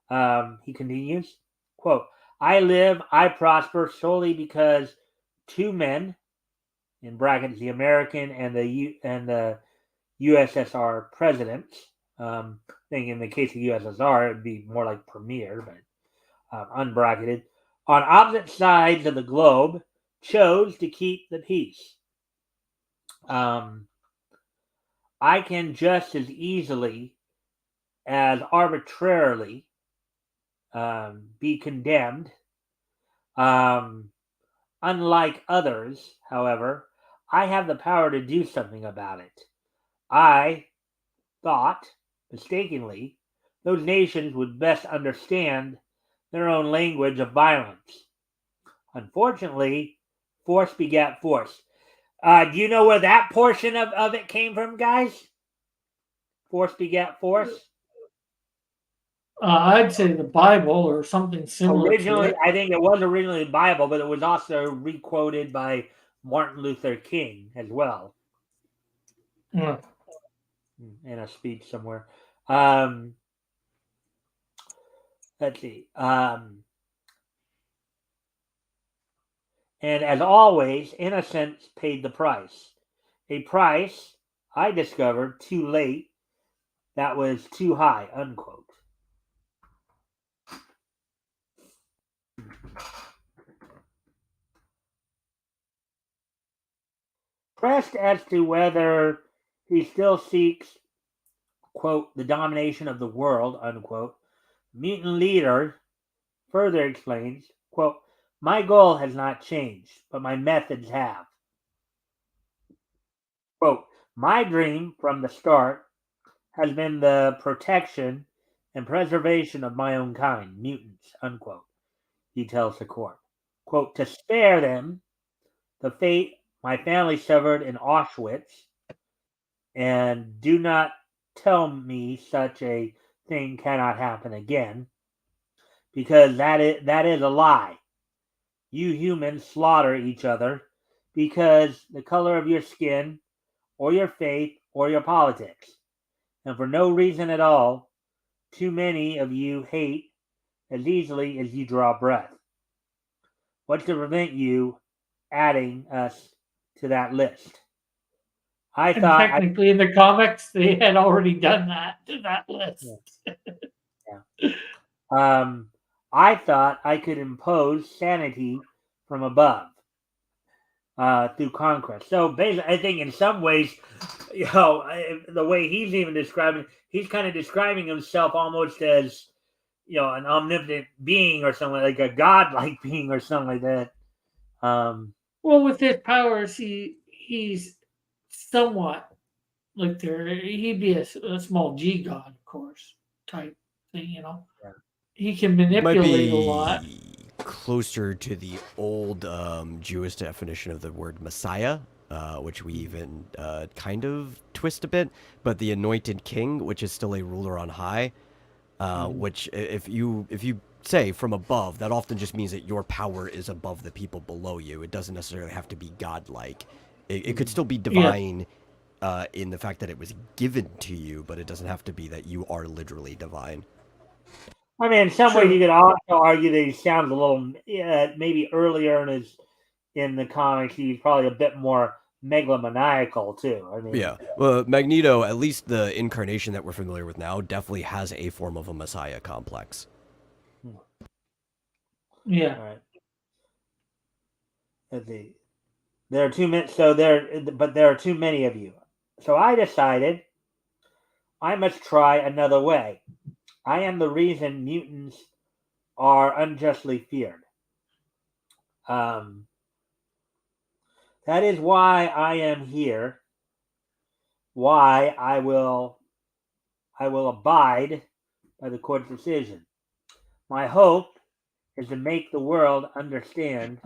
He continues, quote, I live, I prosper solely because two men, in brackets, the American and the USSR presidents. I think in the case of USSR, it would be more like premier, but unbracketed, on opposite sides of the globe, chose to keep the peace. I can just as easily as arbitrarily be condemned. Unlike others, however, I have the power to do something about it. I thought, mistakenly, those nations would best understand their own language of violence. Unfortunately, force begat force. Do you know where that portion of it came from, guys? Force begat force? I'd say the Bible or something similar Originally, to it. I think it was originally the Bible, but it was also requoted by Martin Luther King as well. Yeah. In a speech somewhere. Let's see. And as always, innocence paid the price. A price, I discovered too late, that was too high, unquote. Pressed as to whether he still seeks, quote, the domination of the world, unquote, mutant leader further explains, quote, my goal has not changed, but my methods have. Quote, my dream from the start has been the protection and preservation of my own kind, mutants, unquote, he tells the court. Quote, to spare them the fate my family suffered in Auschwitz, and do not tell me such a thing cannot happen again, because that is a lie. You humans slaughter each other because the color of your skin, or your faith, or your politics. And for no reason at all, too many of you hate as easily as you draw breath. What's to prevent you adding us to that list? And technically, in the comics, they had already done that to that list. Yeah. I thought I could impose sanity from above through conquest. So basically, I think in some ways, the way he's even describing, he's kind of describing himself almost as, an omnipotent being or something, like a godlike being or something like that. Well, with his powers, he's somewhat like he'd be a small G god, of course. type thing, Yeah. He can Might manipulate a lot. be closer to the old Jewish definition of the word Messiah, which we even kind of twist a bit. But the anointed king, which is still a ruler on high, which if you say from above, that often just means that your power is above the people below you. It doesn't necessarily have to be godlike. It could still be divine in the fact that it was given to you, but it doesn't have to be that you are literally divine. I mean, in some ways, you could also argue that he sounds a little, maybe earlier in the comics, he's probably a bit more megalomaniacal too. I mean, Yeah. Well, Magneto, at least the incarnation that we're familiar with now, definitely has a form of a Messiah complex. Yeah. All right. Let's see. There are too many. But there are too many of you. So I decided I must try another way. I am the reason mutants are unjustly feared. That is why I am here. Why I will abide by the court's decision. My hope is to make the world understand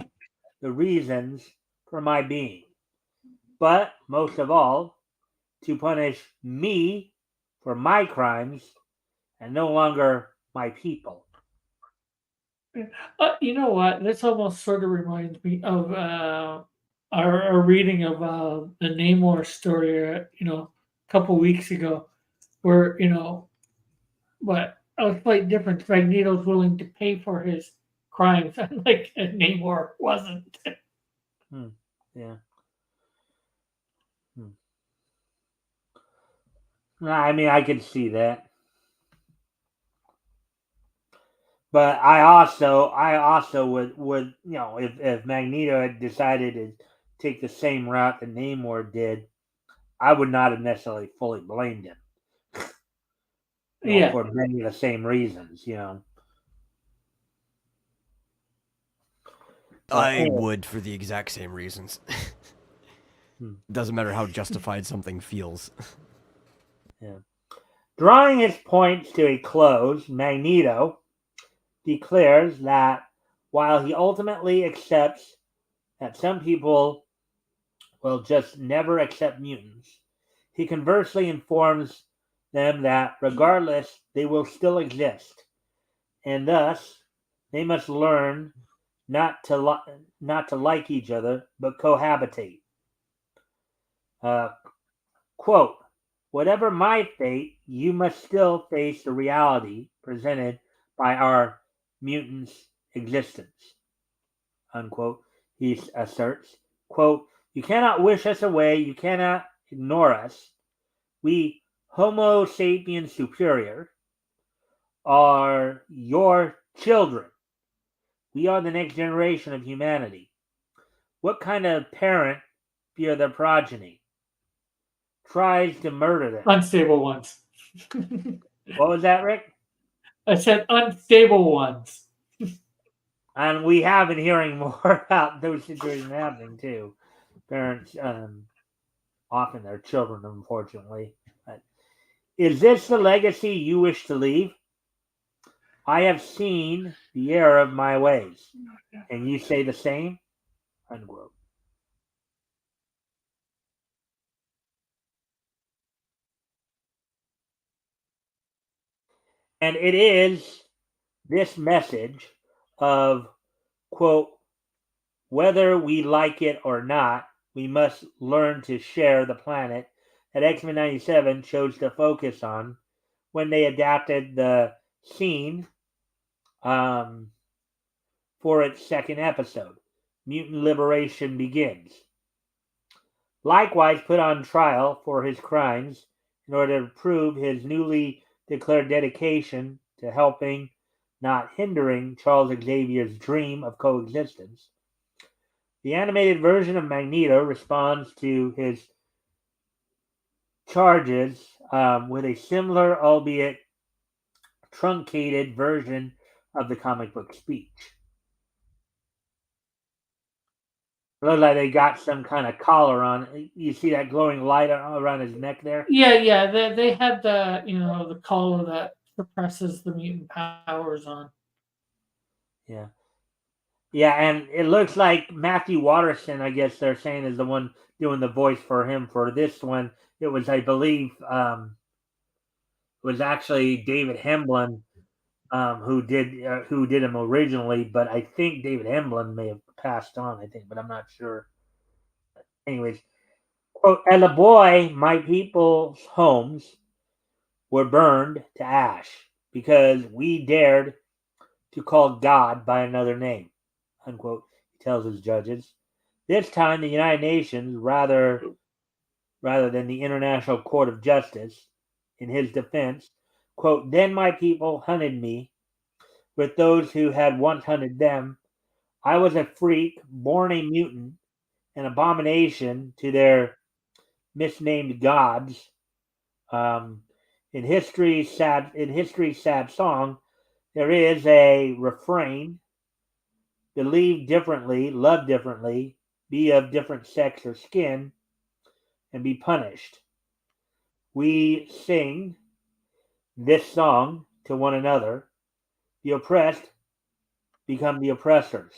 the reasons for my being, but most of all, to punish me for my crimes and no longer my people. You know what? This almost sort of reminds me of our reading of the Namor story, a couple weeks ago, where but a slight difference. Magneto's willing to pay for his crimes, unlike Namor wasn't. Yeah. I mean, I can see that. But I also would if Magneto had decided to take the same route that Namor did, I would not have necessarily fully blamed him. For many of the same reasons, I would for the exact same reasons. Doesn't matter how justified something feels. Yeah. Drawing his points to a close, Magneto declares that while he ultimately accepts that some people will just never accept mutants, he conversely informs them that regardless, they will still exist, and thus they must learn not to like each other, but cohabitate. Quote, whatever my fate, you must still face the reality presented by our mutants' existence. Unquote. He asserts, quote, you cannot wish us away, you cannot ignore us. We, Homo sapiens superior, are your children. We are the next generation of humanity. What kind of parent, via their progeny, tries to murder them? Unstable ones. What was that, Rick? I said unstable ones. And we have been hearing more about those situations happening too. Parents, often their children, unfortunately. But is this the legacy you wish to leave? I have seen the error of my ways, and you say the same? Unquote. And it is this message of, quote, whether we like it or not, we must learn to share the planet that X-Men 97 chose to focus on when they adapted the scene for its second episode, Mutant Liberation Begins. Likewise put on trial for his crimes in order to prove his newly declared dedication to helping, not hindering, Charles Xavier's dream of coexistence. The animated version of Magneto responds to his charges with a similar, albeit truncated, version of the comic book speech. It looks like they got some kind of collar on. You see that glowing light around his neck there? Yeah. They had the the collar that suppresses the mutant powers on. Yeah. Yeah, and it looks like Matthew Watterson, I guess they're saying, is the one doing the voice for him for this one. It was, I believe, was actually David Hemblin who did him originally, but I think David Hemblin may have passed on. I think, but I'm not sure. Anyways, quote: "As a boy, my people's homes were burned to ash because we dared to call God by another name," unquote. He tells his judges. This time, the United Nations, rather than the International Court of Justice, in his defense, quote: "Then my people hunted me with those who had once hunted them. I was a freak, born a mutant, an abomination to their misnamed gods. Um, in history's sad song, there is a refrain: believe differently, love differently, be of different sex or skin, and be punished. We sing this song to one another. The oppressed become the oppressors.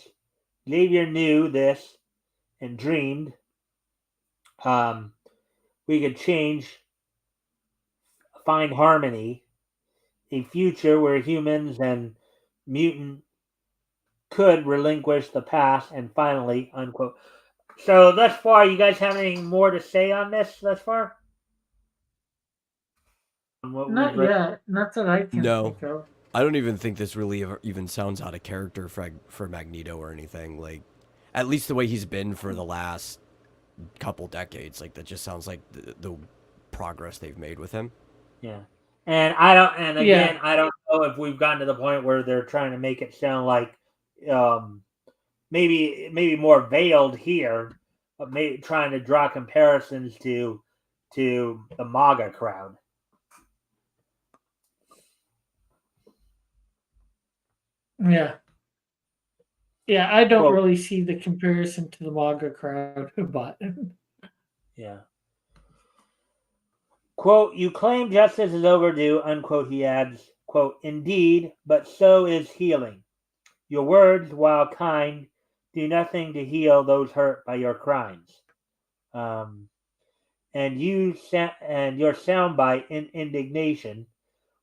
Xavier knew this and dreamed um, we could find harmony, a future where humans and mutant could relinquish the past and finally, unquote. So thus far, you guys have anything more to say on this thus far? On what Not we've read? yet. Not that I can No. think of. I don't even think this really even sounds out of character for Magneto or anything. Like, at least the way he's been for the last couple decades. Like, that just sounds like the progress they've made with him. Yeah. And I don't, and again, Yeah. I don't know if we've gotten to the point where they're trying to make it sound like um, maybe more veiled here, but maybe trying to draw comparisons to the MAGA crowd. Yeah. Yeah, I don't Quote, really see the comparison to the MAGA crowd, but yeah. Quote, "You claim justice is overdue," unquote, he adds, quote, "Indeed, but so is healing. Your words, while kind, do nothing to heal those hurt by your crimes. Um, and your soundbite in indignation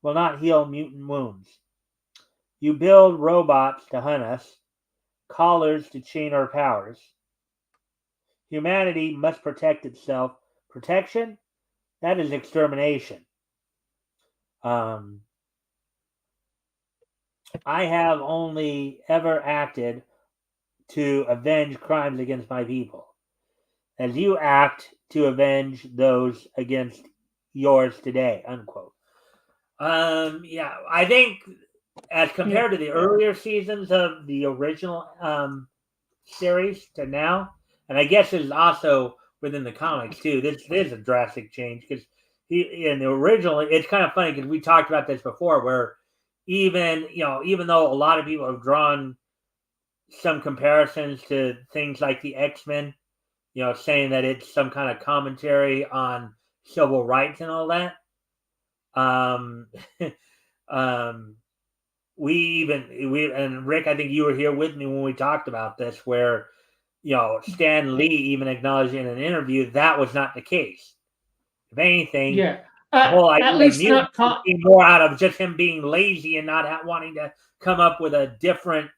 will not heal mutant wounds. You build robots to hunt us, collars to chain our powers. Humanity must protect itself. Protection? That is extermination. Um, I have only ever acted to avenge crimes against my people, as you act to avenge those against yours today," unquote. Yeah, I think as compared to the earlier seasons of the original series to now, and I guess it's also within the comics too. This is a drastic change because he in the original. It's kind of funny because we talked about this before, where even though a lot of people have drawn some comparisons to things like the X-Men, saying that it's some kind of commentary on civil rights and all that. Um, um, we and Rick, I think you were here with me when we talked about this, where Stan Lee even acknowledged in an interview that was not the case. If anything, yeah. the whole idea At of least music not being more out of just him being lazy and not wanting to come up with a different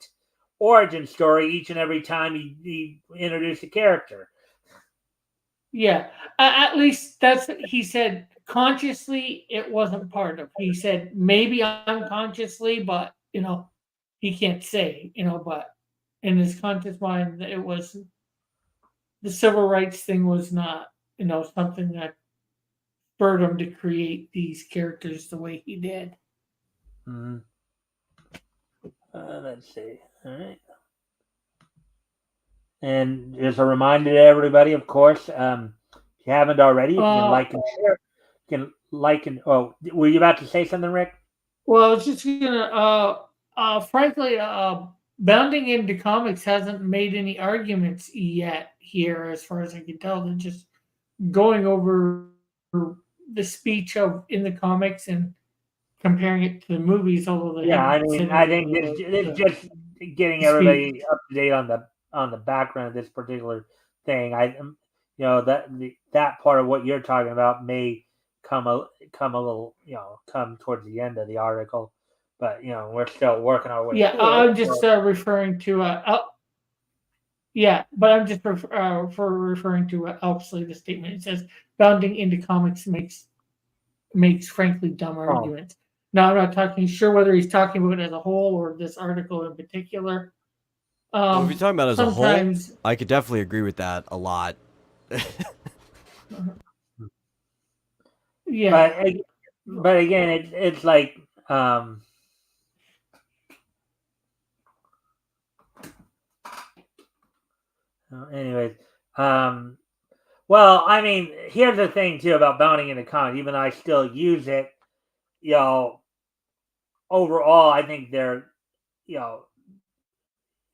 origin story each and every time he introduced a character. Yeah, at least that's he said. Consciously, it wasn't part of. He said maybe unconsciously, but he can't say. But in his conscious mind, it was the civil rights thing was not something that spurred him to create these characters the way he did. Mm-hmm. Let's see. All right. And just a reminder to everybody, of course, if you haven't already, if you can like and share, you can like and were you about to say something, Rick? Well, I was just gonna frankly Bounding into Comics hasn't made any arguments yet here as far as I can tell. They're just going over the speech of in the comics and comparing it to the movies, although they Yeah, I haven't mean, said I think anything it's about just getting the everybody speech. up to date on the background of this particular thing. That part of what you're talking about may come a little, come towards the end of the article, but we're still working our way Yeah, through it. I'm just referring to yeah, but I'm just for referring to Elk's latest statement. It says bounding into comics makes frankly dumb Oh, arguments. Now I'm not talking sure whether he's talking about it as a whole or this article in particular. Well, if you're talking about it as a whole, Sometimes, I could definitely agree with that a lot. yeah, but again, it's like anyways, well, I mean, here's the thing too about bounding into comics. Even though I still use it, you know, overall, I think they're, you know,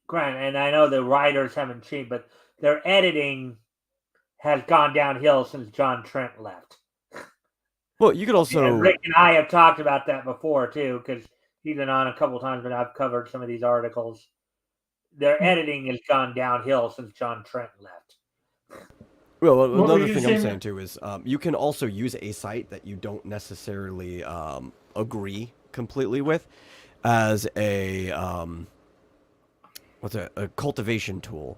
granted, and I know the writers haven't changed, but their editing has gone downhill since John Trent left. Well, you could also And Rick and I have talked about that before too, because he's been on a couple times when I've covered some of these articles. Their editing has gone downhill since John Trent left. Well, what were another you thing I'm saying? saying too is you can also use a site that you don't necessarily agree completely with as a cultivation tool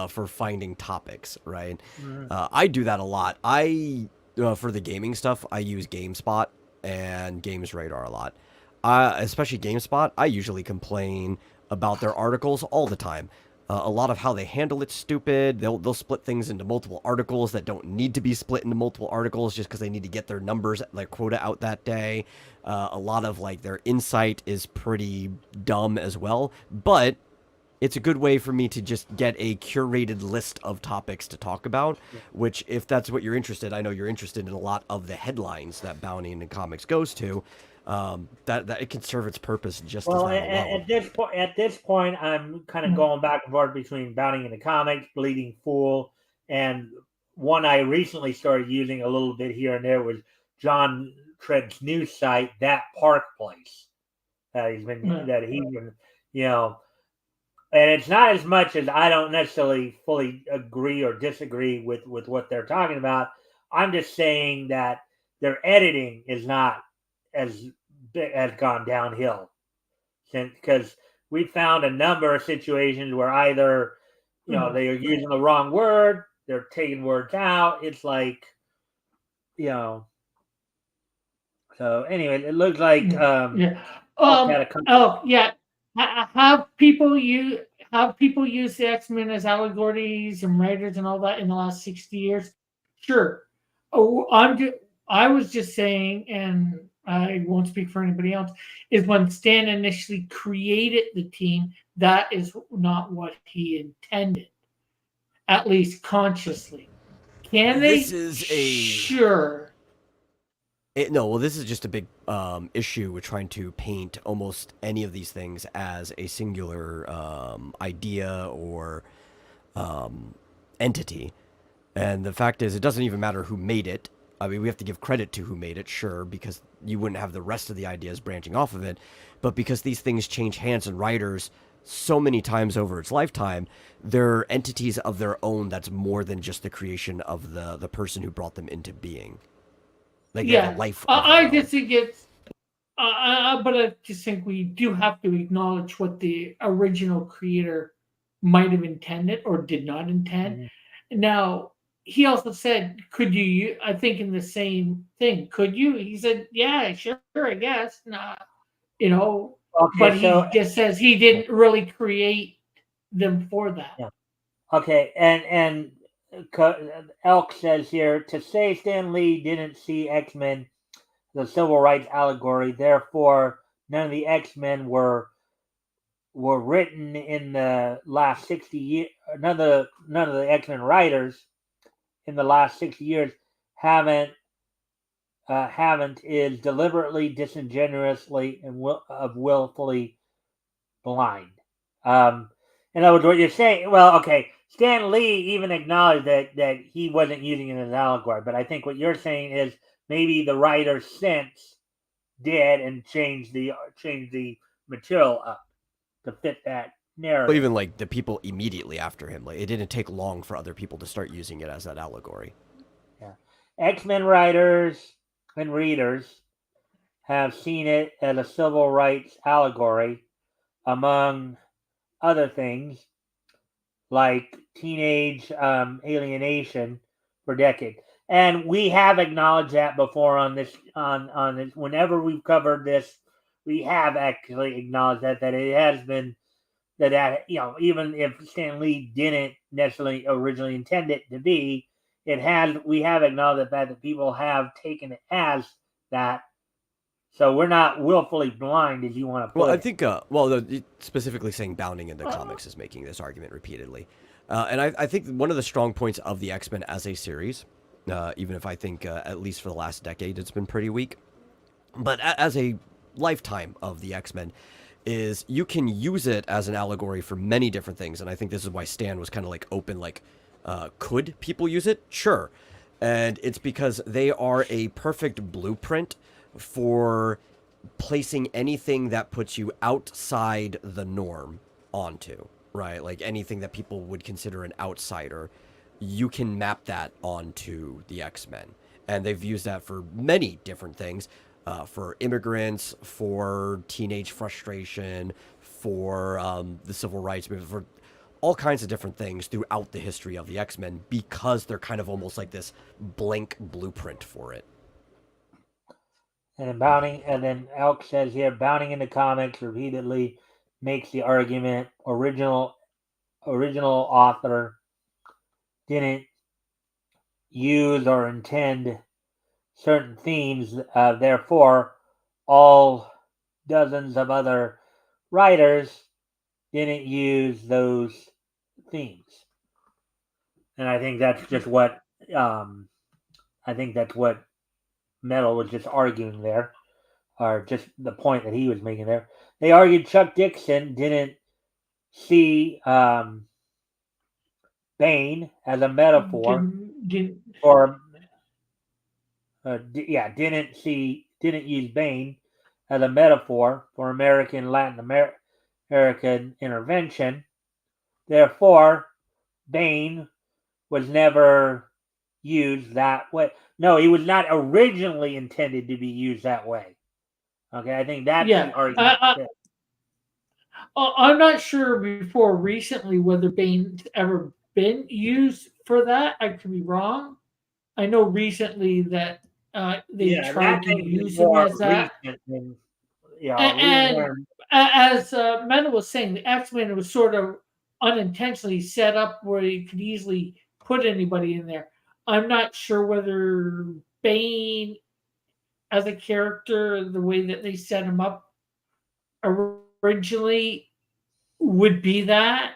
for finding topics, right? Mhm. I do that a lot. For the gaming stuff, I use GameSpot and Games Radar a lot. Especially GameSpot, I usually complain about their articles all the time. A lot of how they handle it's stupid. They'll split things into multiple articles that don't need to be split into multiple articles just because they need to get their numbers, like quota, out that day. A lot of like their insight is pretty dumb as well, but it's a good way for me to just get a curated list of topics to talk about, which, if that's what you're interested, I know you're interested in a lot of the headlines that Bounty in Comics goes to. That it can serve its purpose just as Well, that alone. at this point, I'm kind of going back and forth between Bounding into Comics, Bleeding Fool, and one I recently started using a little bit here and there was John Trent's news site, That Park Place. He's been, and it's not as much as I don't necessarily fully agree or disagree with what they're talking about. I'm just saying that their editing is not as has gone downhill since, because we found a number of situations where either they are using the wrong word, they're taking words out. It's like So anyway, it looks like Yeah. had a couple. Oh, yeah. Have people use the X-Men as allegories and writers and all that in the last 60 years? Sure. Oh, I was just saying, and I won't speak for anybody else, is when Stan initially created the team, that is not what he intended, at least consciously. Can This they? is Sure. well, this is just a big issue with trying to paint almost any of these things as a singular idea or entity. And the fact is, it doesn't even matter who made it. I mean, we have to give credit to who made it, sure, because you wouldn't have the rest of the ideas branching off of it. But because these things change hands and writers so many times over its lifetime, they're entities of their own that's more than just the creation of the person who brought them into being. Like they have a life of their I own. just think it's but I just think we do have to acknowledge what the original creator might have intended or did not intend. Now, he also said, "Could you?" I think in the same thing. Could you? He said, "Yeah, sure, I guess." Nah, Okay, but so he just says he didn't really create them for that. yeah, okay, and Elk says here to say Stan Lee didn't see X Men the civil rights allegory, therefore none of the X Men were written in the last 60 years. None of the X Men writers in the last 60 years haven't is deliberately, disingenuously, and willfully blind. In other words, what you're saying, well, okay, Stan Lee even acknowledged that he wasn't using it as an allegory, but I think what you're saying is maybe the writer since did and changed the material up to fit that But narrative. even like the people immediately after him, like it didn't take long for other people to start using it as that allegory. Yeah. X-Men writers and readers have seen it as a civil rights allegory, among other things, like teenage alienation for decades. And we have acknowledged that before on this on this. Whenever we've covered this, we have actually acknowledged that it has been that even if Stan Lee didn't necessarily originally intend it to be, it has we have acknowledged the fact that people have taken it as that. So we're not willfully blind, as you want to Well, put I it. think, specifically saying Bounding in the comics is making this argument repeatedly. And I think one of the strong points of the X Men as a series, even if I think at least for the last decade it's been pretty weak, but as a lifetime of the X Men, is you can use it as an allegory for many different things. And I think this is why Stan was kind of like open, like, could people use it? Sure. And it's because they are a perfect blueprint for placing anything that puts you outside the norm onto, right? Like anything that people would consider an outsider, you can map that onto the X-Men. And they've used that for many different things, for immigrants, for teenage frustration, for the civil rights movement, for all kinds of different things throughout the history of the X-Men, because they're kind of almost like this blank blueprint for it. And then Elk says here, Bounding in the comics repeatedly makes the argument original author didn't use or intend certain themes, therefore all dozens of other writers didn't use those themes. And I think that's just what I think that's what Metal was just arguing there, or just the point that he was making there. They argued Chuck Dixon didn't see Bane as a metaphor for didn't use Bane as a metaphor for American intervention. Therefore, Bane was never used that way. No, he was not originally intended to be used that way. Okay, I think that's the Yeah, argument. I'm not sure before recently whether Bane's ever been used for that. I could be wrong. I know recently that they Yeah, that tried to thing is use him more as that. recent than we And learned. as Mena was saying, the X Men was sort of unintentionally set up where you could easily put anybody in there. I'm not sure whether Bane as a character, the way that they set him up originally, would be that.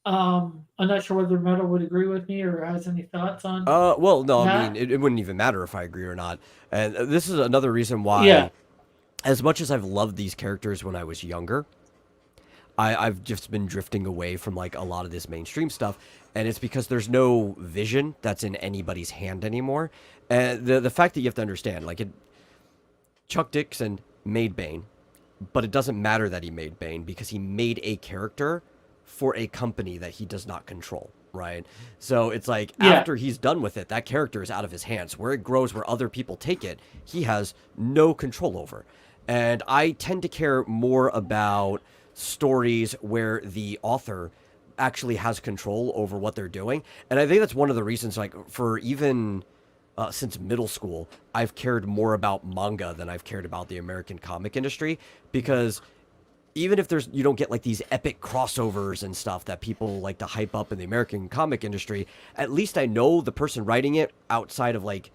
I'm not sure whether Meta would agree with me or has any thoughts on Well, no, I mean, that. it wouldn't even matter if I agree or not. And this is another reason Yeah, why, as much as I've loved these characters when I was younger, I've just been drifting away from like a lot of this mainstream stuff, and it's because there's no vision that's in anybody's hand anymore. And the fact that you have to understand, like, Chuck Dixon made Bane, but it doesn't matter that he made Bane because he made a character for a company that he does not control, right? So it's like yeah, after he's done with it, that character is out of his hands. Where it grows, where other people take it, he has no control over. And I tend to care more about stories where the author actually has control over what they're doing. And I think that's one of the reasons, like, for even since middle school, I've cared more about manga than I've cared about the American comic industry, because even if you don't get like these epic crossovers and stuff that people like to hype up in the American comic industry, at least I know the person writing it outside of like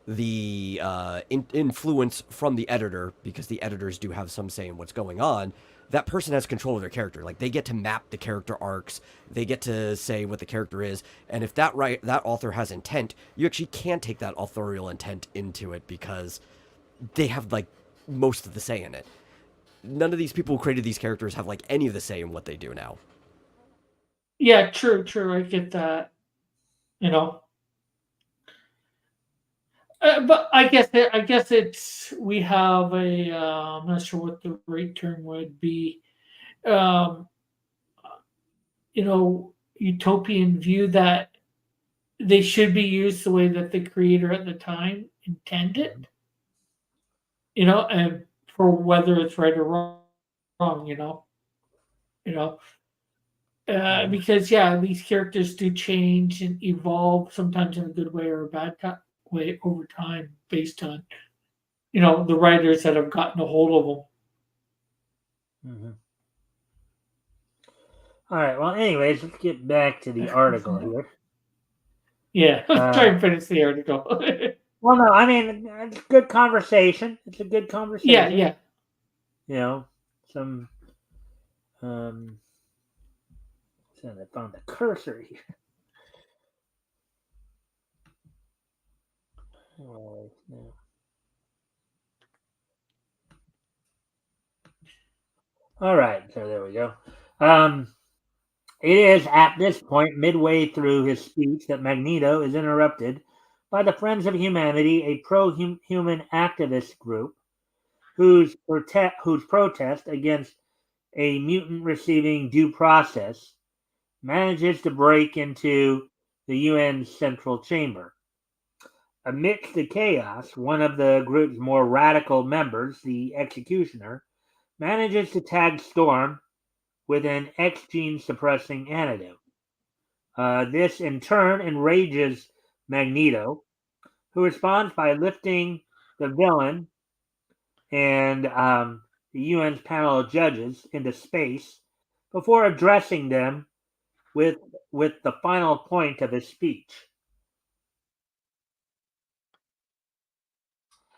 the influence from the editor, because the editors do have some say in what's going on. That person has control of their character. Like, they get to map the character arcs, they get to say what the character is, and if that author has intent, you actually can take that authorial intent into it because they have like most of the say in it. None of these people who created these characters have like any of the say in what they do now. yeah. True, true. I get that. You know, But I guess it's we have a I'm not sure what the right term would be. Um, utopian view that they should be used the way that the creator at the time intended. And for whether it's right or wrong. You know, because these characters do change and evolve sometimes in a good way or a bad way over time based on the writers that have gotten a hold of them. Mm-hmm. All right. Well, anyways, let's get back to the article here. Yeah, let's try and finish the article. Well, no, I mean it's good conversation. It's a good conversation. Yeah. Some. I found the cursor here. Oh, no. All right, so there we go. It is at this point, midway through his speech, that Magneto is interrupted by the Friends of Humanity, a pro-human activist group whose protest against a mutant receiving due process manages to break into the UN's central chamber. Amidst the chaos, one of the group's more radical members, the Executioner, manages to tag Storm with an X gene suppressing antidote. This in turn enrages Magneto, who responds by lifting the villain and the UN's panel of judges into space before addressing them with the final point of his speech.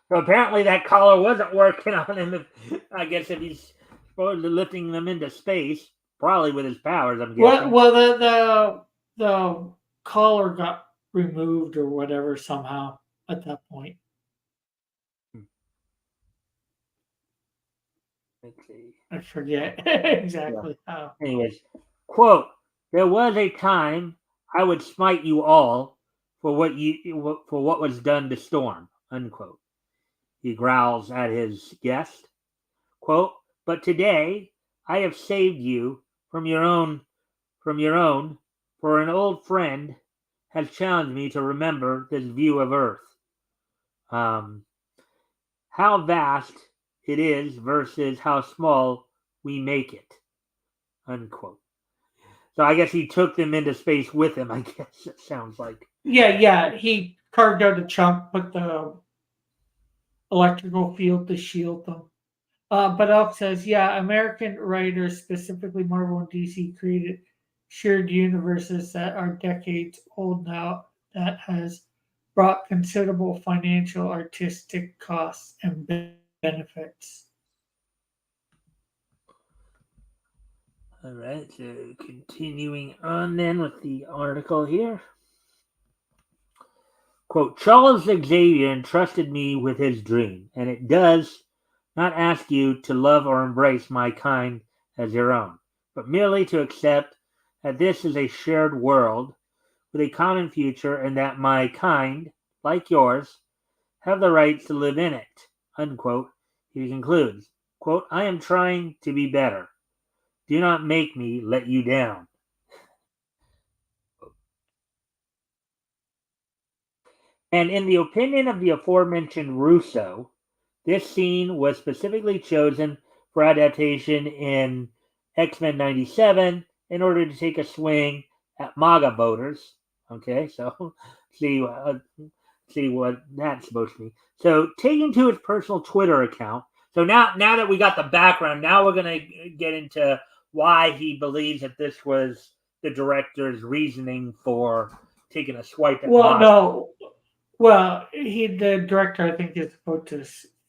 So apparently that collar wasn't working on him. I guess if he's supposedly lifting them into space, probably with his powers, I'm guessing. Well, the collar got removed or whatever somehow at that point. Let's see. I forget exactly how. Anyways, quote, "There was a time I would smite you all for what was done to Storm," unquote. He growls at his guest. Quote, "But today I have saved you from your own, for an old friend has challenged me to remember this view of Earth. How vast it is versus how small we make it," unquote. So I guess he took them into space with him, I guess it sounds like. Yeah. He carved out a chunk, put the electrical field to shield them. But Elk says, American writers, specifically Marvel and DC, created shared universes that are decades old now that has brought considerable financial, artistic costs and benefits. All right, so continuing on then with the article here. Quote, "Charles Xavier entrusted me with his dream, and it does not ask you to love or embrace my kind as your own, but merely to accept that this is a shared world with a common future and that my kind, like yours, have the right to live in it," unquote. He concludes, quote, "I am trying to be better. Do not make me let you down." And in the opinion of the aforementioned Russo, this scene was specifically chosen for adaptation in X-Men 97 in order to take a swing at MAGA voters. Okay, so see what that's supposed to be. So taking to his personal Twitter account. So now that we got the background, now we're going to get into why he believes that this was the director's reasoning for taking a swipe at MAGA. No. Well, the director, I think, is supposed to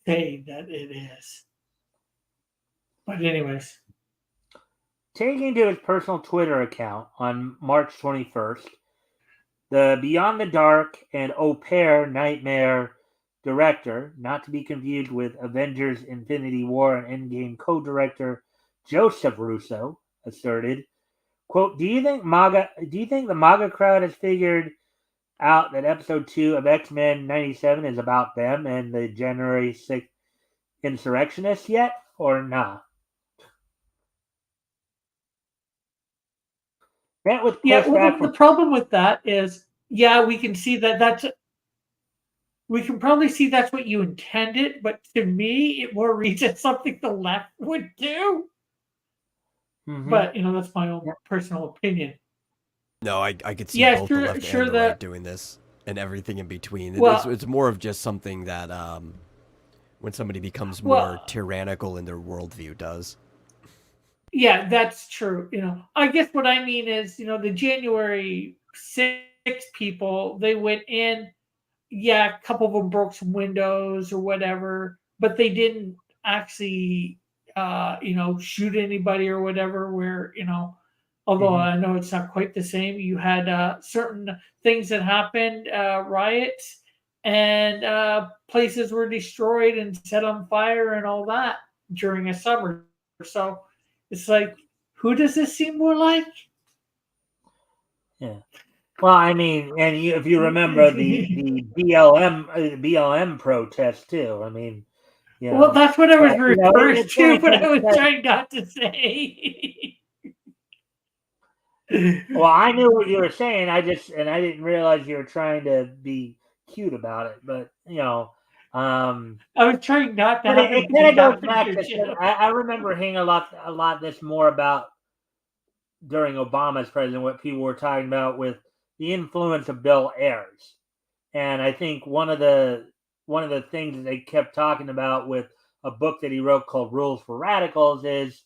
say that it is. But anyways. Taking to his personal Twitter account on March 21st, the Beyond the Dark and Au Pair Nightmare director, not to be confused with Avengers Infinity War and Endgame co-director Joseph Russo, asserted, quote, do you think the MAGA crowd has figured out that episode 2 of X-Men 97 is about them and the January 6th insurrectionists yet, or nah? Met with Yeah, well, pushback the from problem with that is, yeah, we can see we can probably see that's what you intended, but to me, it more reads as something the left would do. But that's my own yeah. personal opinion. No, I could see Yeah, both the left sure and the right that doing this and everything in between. well, It's more of just something that when somebody becomes more well, tyrannical in their worldview does. yeah, that's true. I guess what I mean is, the January 6th people, they went in, yeah, a couple of them broke some windows or whatever, but they didn't actually, shoot anybody or whatever. Although Mm-hmm. I know it's not quite the same, you had certain things that happened, riots, and places were destroyed and set on fire and all that during a summer. So it's like, who does this seem more like? Yeah. Well, I mean, and if you remember the BLM protest too. I mean, Well, that's what I was but referring it's to, funny but because I was it's trying not to say. well, I knew what you were saying. I didn't realize you were trying to be cute about it. But I was trying not to but have it anything kind of goes happen back to to Jim. I remember hearing a lot this more about during Obama's presidency, what people were talking about with the influence of Bill Ayers. And I think one of the things that they kept talking about with a book that he wrote called Rules for Radicals is,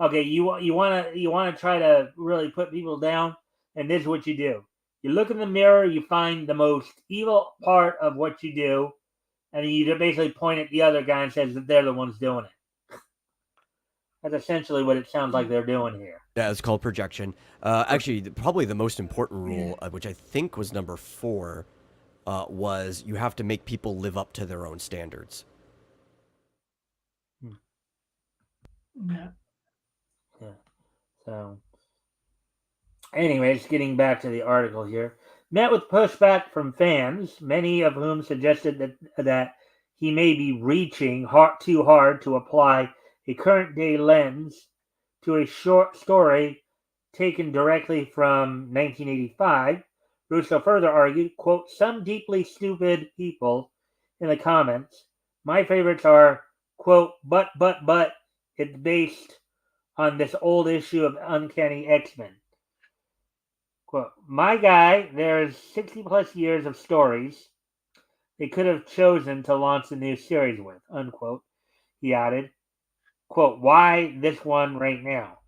okay, you want to try to really put people down, and this is what you do. You look in the mirror, you find the most evil part of what you do, and you basically point at the other guy and says that they're the ones doing it. That's essentially what it sounds like they're doing here. Yeah, it's called projection. Actually, probably the most important rule, which I think was number 4, was you have to make people live up to their own standards. Yeah. Yeah. So, anyways, getting back to the article here, met with pushback from fans, many of whom suggested that he may be reaching too hard to apply a current day lens to a short story taken directly from 1985. Russo further argued, quote, some deeply stupid people in the comments. My favorites are, quote, but, it's based on this old issue of Uncanny X-Men. Quote, my guy, there's 60 plus years of stories they could have chosen to launch the new series with, unquote. He added, quote, why this one right now?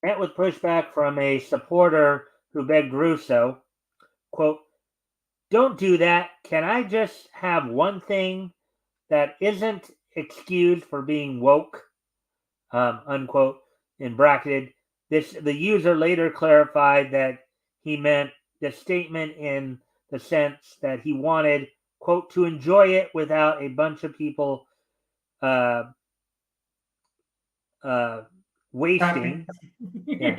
Met with pushback from a supporter who begged Russo, quote, don't do that. Can I just have one thing that isn't excused for being woke? Unquote, in bracketed. The user later clarified that he meant the statement in the sense that he wanted, quote, to enjoy it without a bunch of people uh, wasting, yeah,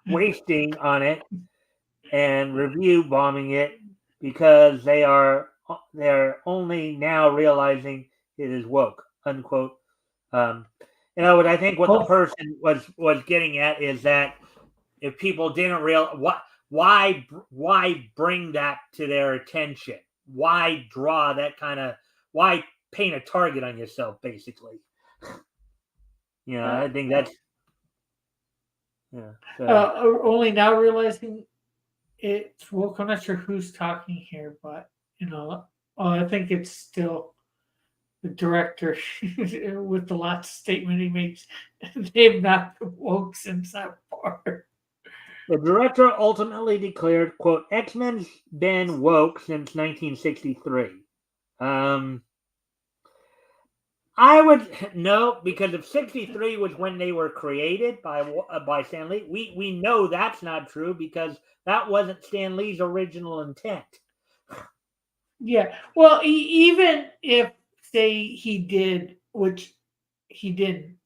wasting on it and review bombing it because they're only now realizing it is woke, unquote. Um, what I think what the person was getting at is that if people didn't why bring that to their attention? Why draw that kind of why paint a target on yourself, basically? I think that's only now realizing it's woke. I'm not sure who's talking here, but I think it's still the director with the last statement he makes. They've not woke since that part. The director ultimately declared, quote, X-Men's been woke since 1963. I would no, because if 63 was when they were created by Stan Lee, we know that's not true because that wasn't Stan Lee's original intent. Yeah. Well, even if, say, he did, which he didn't,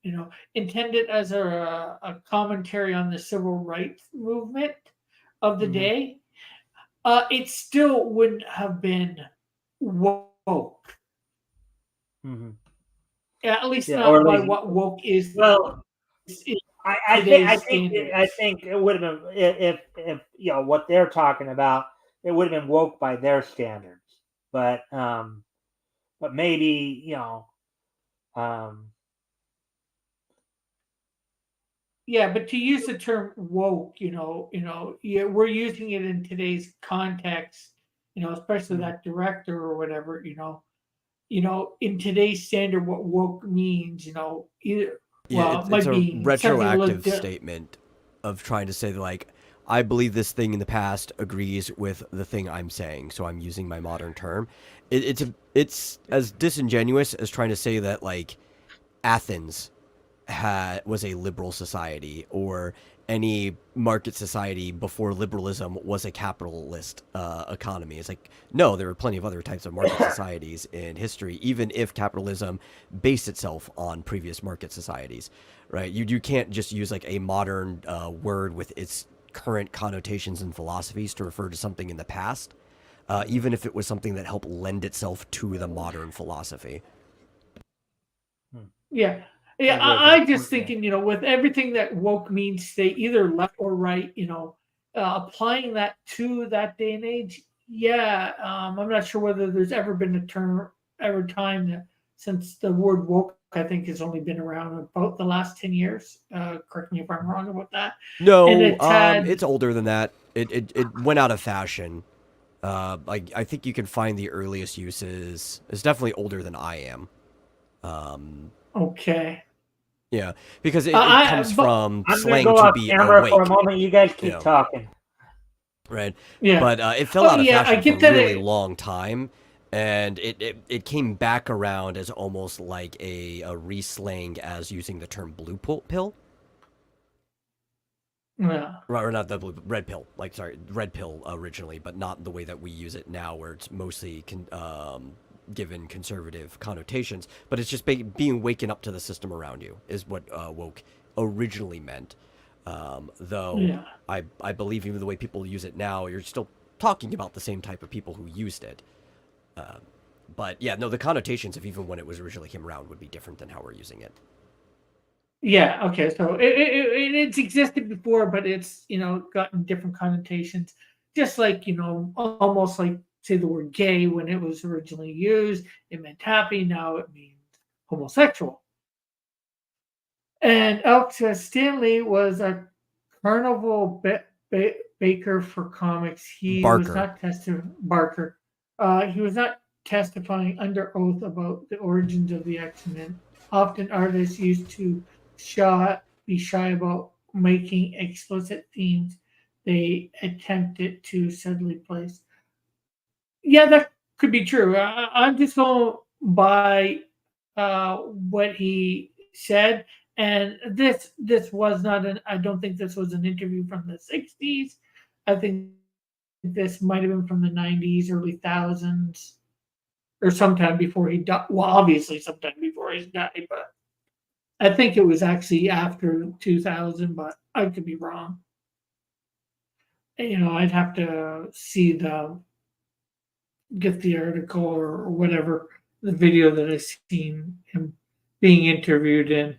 intended as a commentary on the civil rights movement of the day, it still wouldn't have been woke. Mm-hmm. At least Yeah, or not at by least, what woke is well, in I think today's standards. it would have been if what they're talking about, it would have been woke by their standards, but maybe um, Yeah, but to use the term woke, yeah, we're using it in today's context, especially mm, that director or whatever, in today's standard, what woke means, either, Yeah, well, it it's might a be something retroactive looked statement of trying to say like I believe this thing in the past agrees with the thing I'm saying, so I'm using my modern term. It's as disingenuous as trying to say that like Athens was a liberal society or any market society before liberalism was a capitalist economy. It's like, no, there were plenty of other types of market societies in history, even if capitalism based itself on previous market societies, right? You can't just use like a modern word with its current connotations and philosophies to refer to something in the past, even if it was something that helped lend itself to the modern philosophy. yeah. I Yeah, agree with I that just point. Yeah. thinking, with everything that woke means today, either left or right, applying that to that day and age, yeah, I'm not sure whether there's ever been a term, ever time that since the word woke, I think, has only been around about the last 10 years. Correct me if I'm wrong about that. And No, it's had, it's older than that. It went out of fashion. I think you can find the earliest uses. It's definitely older than I am. Um, okay. yeah, because it comes But from I'm gonna slang go to off be camera for a awake, moment. You guys you keep know, talking. right? yeah. But it fell Oh, out of yeah, I fashion for a get that. really long time, and it came back around as almost like a re-slang as using the term pill. Yeah. Right, or not the blue, red pill. Like, sorry, red pill originally, but not the way that we use it now, where it's mostly given conservative connotations. But it's just being waken up to the system around you is what woke originally meant. Though Yeah. I believe even the way people use it now, you're still talking about the same type of people who used it. But yeah, no, the connotations of even when it was originally came around would be different than how we're using it. Yeah. Okay. So it's existed before, but it's gotten different connotations. Just like almost like say the word gay when it was originally used, it meant happy. Now it means homosexual. And Alex Stanley was a carnival baker for comics. He was Barker. not Barker. He was not testifying under oath about the origins of the X-Men. Often artists used to be shy about making explicit themes they attempted to subtly place. Yeah, that could be true. I'm just going by what he said, and this was not an. I don't think this was an interview from the '60s. I think this might have been from the '90s, early thousands, or sometime before he died. Well, obviously, sometime before he died, but I think it was actually after 2000. But I could be wrong. I'd have to see the get the article or whatever the video that I seen him being interviewed in.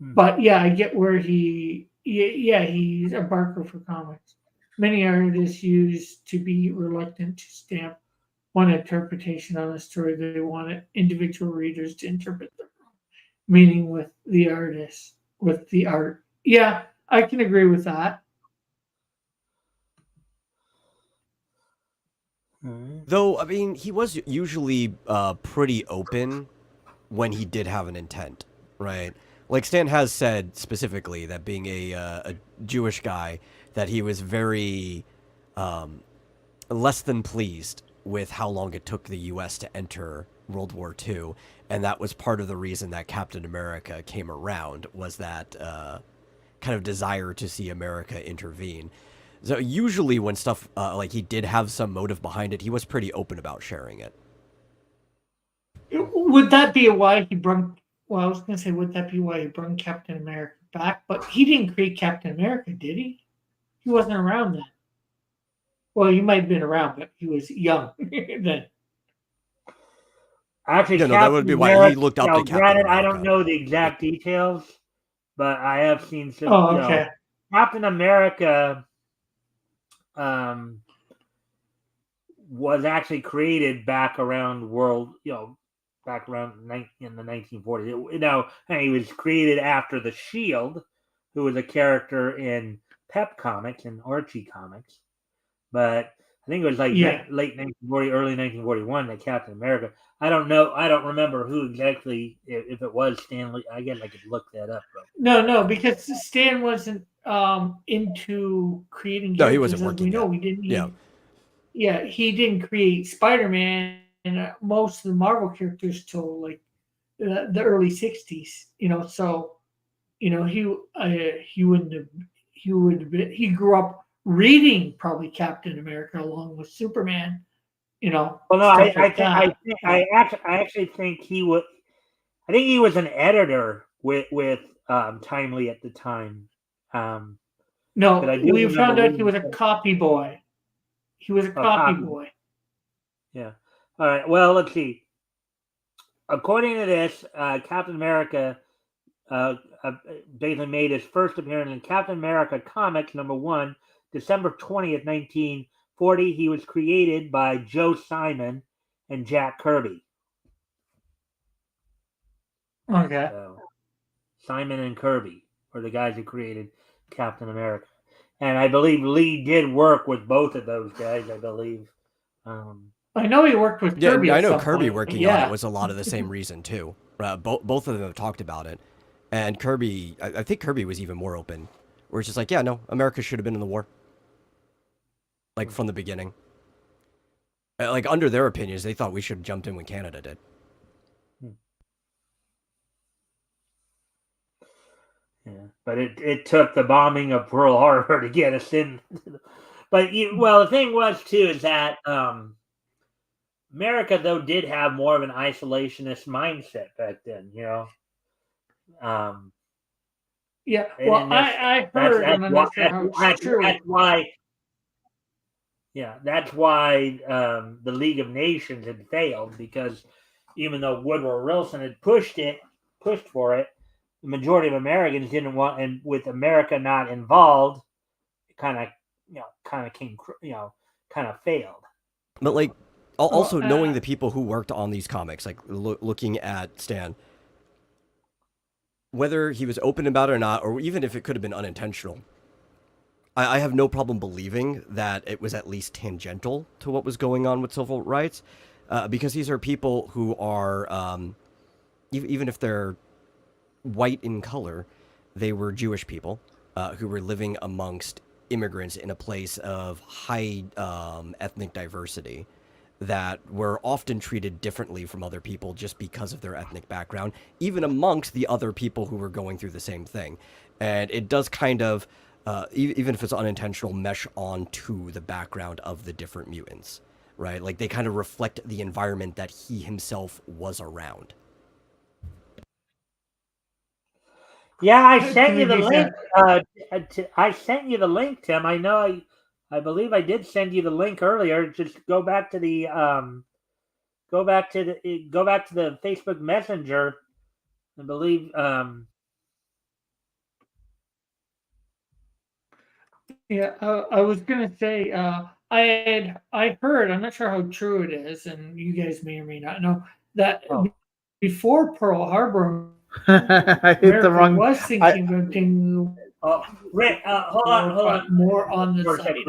But yeah, I get where yeah, he's a barker for comics. Many artists used to be reluctant to stamp one interpretation on a story. They wanted individual readers to interpret their meaning with the art. Yeah, I can agree with that. Though, I mean, he was usually pretty open when he did have an intent, right? Like Stan has said specifically that being a Jewish guy, that he was very less than pleased with how long it took the U.S. to enter World War II, and that was part of the reason that Captain America came around, was that kind of desire to see America intervene. So usually when stuff like he did have some motive behind it, he was pretty open about sharing it. Would that be why he brought? Well, I was going to say, would that be why he brought Captain America back? But he didn't create Captain America, did he? He wasn't around then. Well, he might have been around, but he was young then. Actually, Yeah, no, that would Captain be why he America. looked up to Captain Granted, I America. don't know the exact details, but I have seen some. Oh, okay. Captain America was actually created back around back around in the 1940s. And he was created after the Shield, who was a character in Pep Comics and Archie Comics. But I think it was like late 1940, early 1941 that Captain America. I don't know. I don't remember who exactly, if it was Stanley. I guess I could look that up. No, because Stan wasn't into creating No, he characters. wasn't As we working know, yet. we didn't. Yeah. He didn't create Spider-Man and most of the Marvel characters till like the early '60s. So he wouldn't have. He grew up reading probably Captain America along with Superman. Well, no, Stuff like that. I actually think he would. I think he was an editor with Timely at the time. No, I do we remember found out he reading was a copy boy. He was a copy boy. Yeah. All right. Well, let's see. According to this, Captain America basically made his first appearance in Captain America Comics #1, December 20th, 1940. He was created by Joe Simon and Jack Kirby. Okay. So, Simon and Kirby were the guys who created Captain America. And I believe Lee did work with both of those guys, I believe. I know he worked with Kirby. Yeah, I know at some Kirby point. working on it was a lot of the same reason too. Both of them have talked about it, and Kirby, I think Kirby was even more open, where it's just like, yeah, no, America should have been in the war, like from the beginning. Like under their opinions, they thought we should have jumped in when Canada did. Yeah, but it took the bombing of Pearl Harbor to get us in. But the thing was too is that America though did have more of an isolationist mindset back then. Yeah, well, I heard, and I'm not sure how it's true. That's why. Yeah, that's why the League of Nations had failed, because even though Woodrow Wilson had pushed for it, the majority of Americans didn't want, and with America not involved, it kind of failed. But like, also knowing the people who worked on these comics, like looking at Stan, whether he was open about it or not, or even if it could have been unintentional, I have no problem believing that it was at least tangential to what was going on with civil rights, because these are people who are, even if they're white in color, they were Jewish people who were living amongst immigrants in a place of high ethnic diversity that were often treated differently from other people just because of their ethnic background, even amongst the other people who were going through the same thing. And it does kind of, even if it's unintentional, mesh onto the background of the different mutants, right? Like they kind of reflect the environment that he himself was around. Yeah, I sent you the link. I sent you the link, Tim. I know. I believe I did send you the link earlier. Just go back to the Facebook Messenger. I believe. Yeah, I was gonna say I heard, I'm not sure how true it is, and you guys may or may not know that before Pearl Harbor, I hit the wrong. Was thinking about doing. Rick, hold on. More on the side of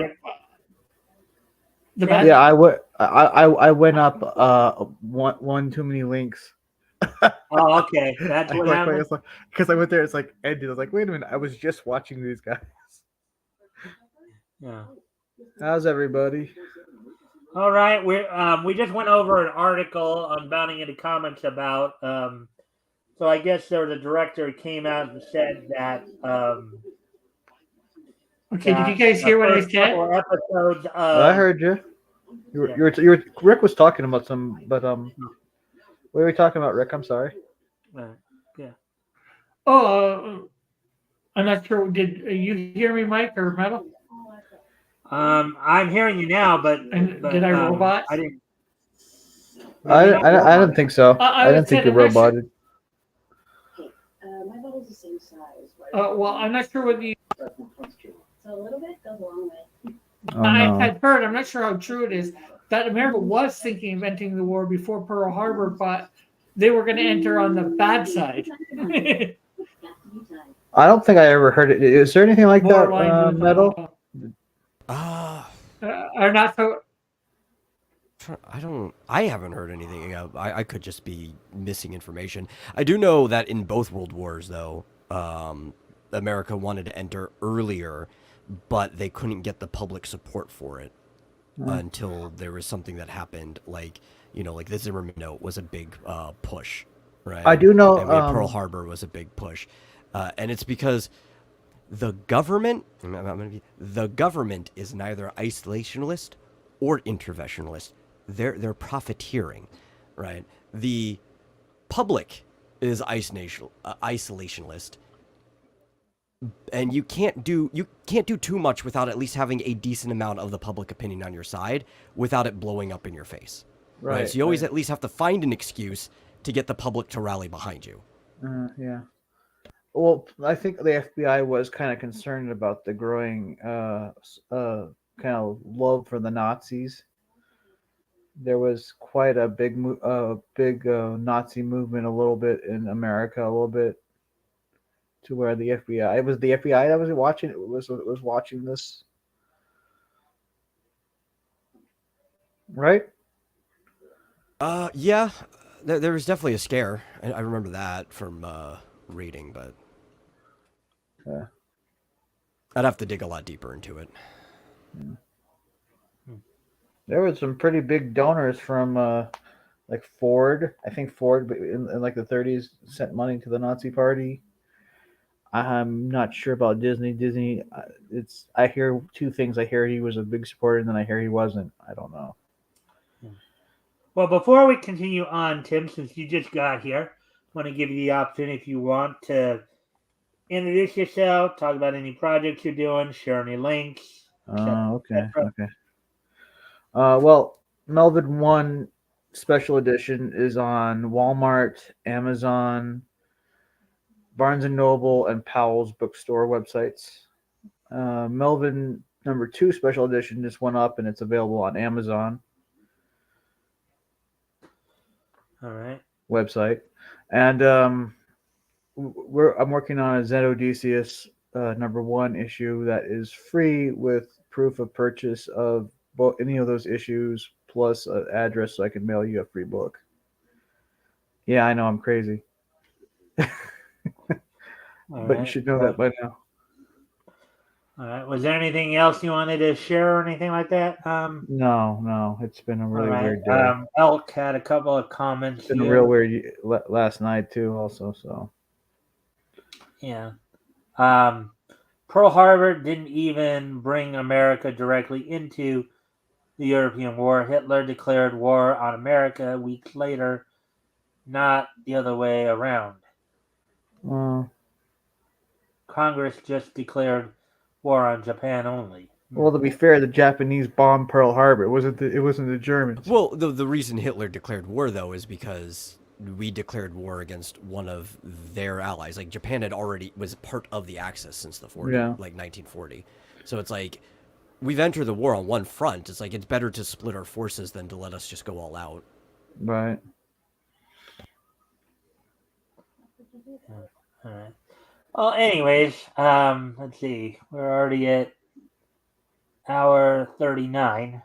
the back. Yeah, I went up one too many links. Oh, okay. That's what happened. Because I went there, it's like ended. I was like, wait a minute, I was just watching these guys. Yeah. How's everybody? All right. We just went over an article on Bounding into Comics about. So I guess there was a director who came out and said that. Okay, did you guys hear what I said? Episodes of, I heard you. Rick was talking about some, but what were we talking about, Rick? I'm sorry. Yeah. Oh, I'm not sure. Did you hear me, Mike or Metal? I'm hearing you now, but did I robot? I didn't. I didn't think so. I didn't think you roboted. My bottle's the same size. Well, I'm not sure what the. So a little bit goes a long way. Oh, I no. had heard. I'm not sure how true it is that America was thinking of ending the war before Pearl Harbor, but they were going to enter on the bad side. I don't think I ever heard it. Is there anything like More that, aligned with Metal? are not so. I haven't heard anything. I could just be missing information. I do know that in both World Wars, though, America wanted to enter earlier, but they couldn't get the public support for it until there was something that happened, like the Zimmerman Note was a big push, right? I do know. And we had Pearl Harbor was a big push, and it's because the government is neither isolationist or interventionist. They're profiteering, right? The public is isolationist, and you can't do too much without at least having a decent amount of the public opinion on your side without it blowing up in your face, right? So you always at least have to find an excuse to get the public to rally behind you. Yeah. Well, I think the FBI was kind of concerned about the growing kind of love for the Nazis. There was quite a big Nazi movement a little bit in America, a little bit, to where the FBI, it was the FBI that was watching it, was watching this, right? Yeah, there was definitely a scare. I remember that from reading, but I'd have to dig a lot deeper into it. There was some pretty big donors from like Ford. I think Ford in like the 30s sent money to the Nazi Party. I'm not sure about Disney. Disney, I hear two things. I hear he was a big supporter, and then I hear he wasn't. I don't know. Well, before we continue on, Tim, since you just got here, I want to give you the option if you want to introduce yourself, talk about any projects you're doing, share any links. Okay. Well, Melvin 1 Special Edition is on Walmart, Amazon, Barnes & Noble, and Powell's bookstore websites. Melvin number 2 Special Edition just went up, and it's available on Amazon. All right. Website. And I'm working on a Zen Odysseus number 1 issue that is free with proof of purchase of any of those issues, plus an address so I can mail you a free book. Yeah, I know I'm crazy. But you should know that by now. All right. Was there anything else you wanted to share or anything like that? No. It's been a really weird day. Elk had a couple of comments. It's been a real weird last night too, also. So. Yeah. Pearl Harbor didn't even bring America directly into the European War. Hitler declared war on America weeks later, not the other way around. Congress just declared war on Japan only. Well, to be fair, the Japanese bombed Pearl Harbor. It wasn't the Germans. Well, the reason Hitler declared war, though, is because we declared war against one of their allies. Like, Japan was part of the Axis since the 1940. So it's like, we've entered the war on one front. It's like, it's better to split our forces than to let us just go all out. Right. All right. Well, anyways, let's see. We're already at hour 39.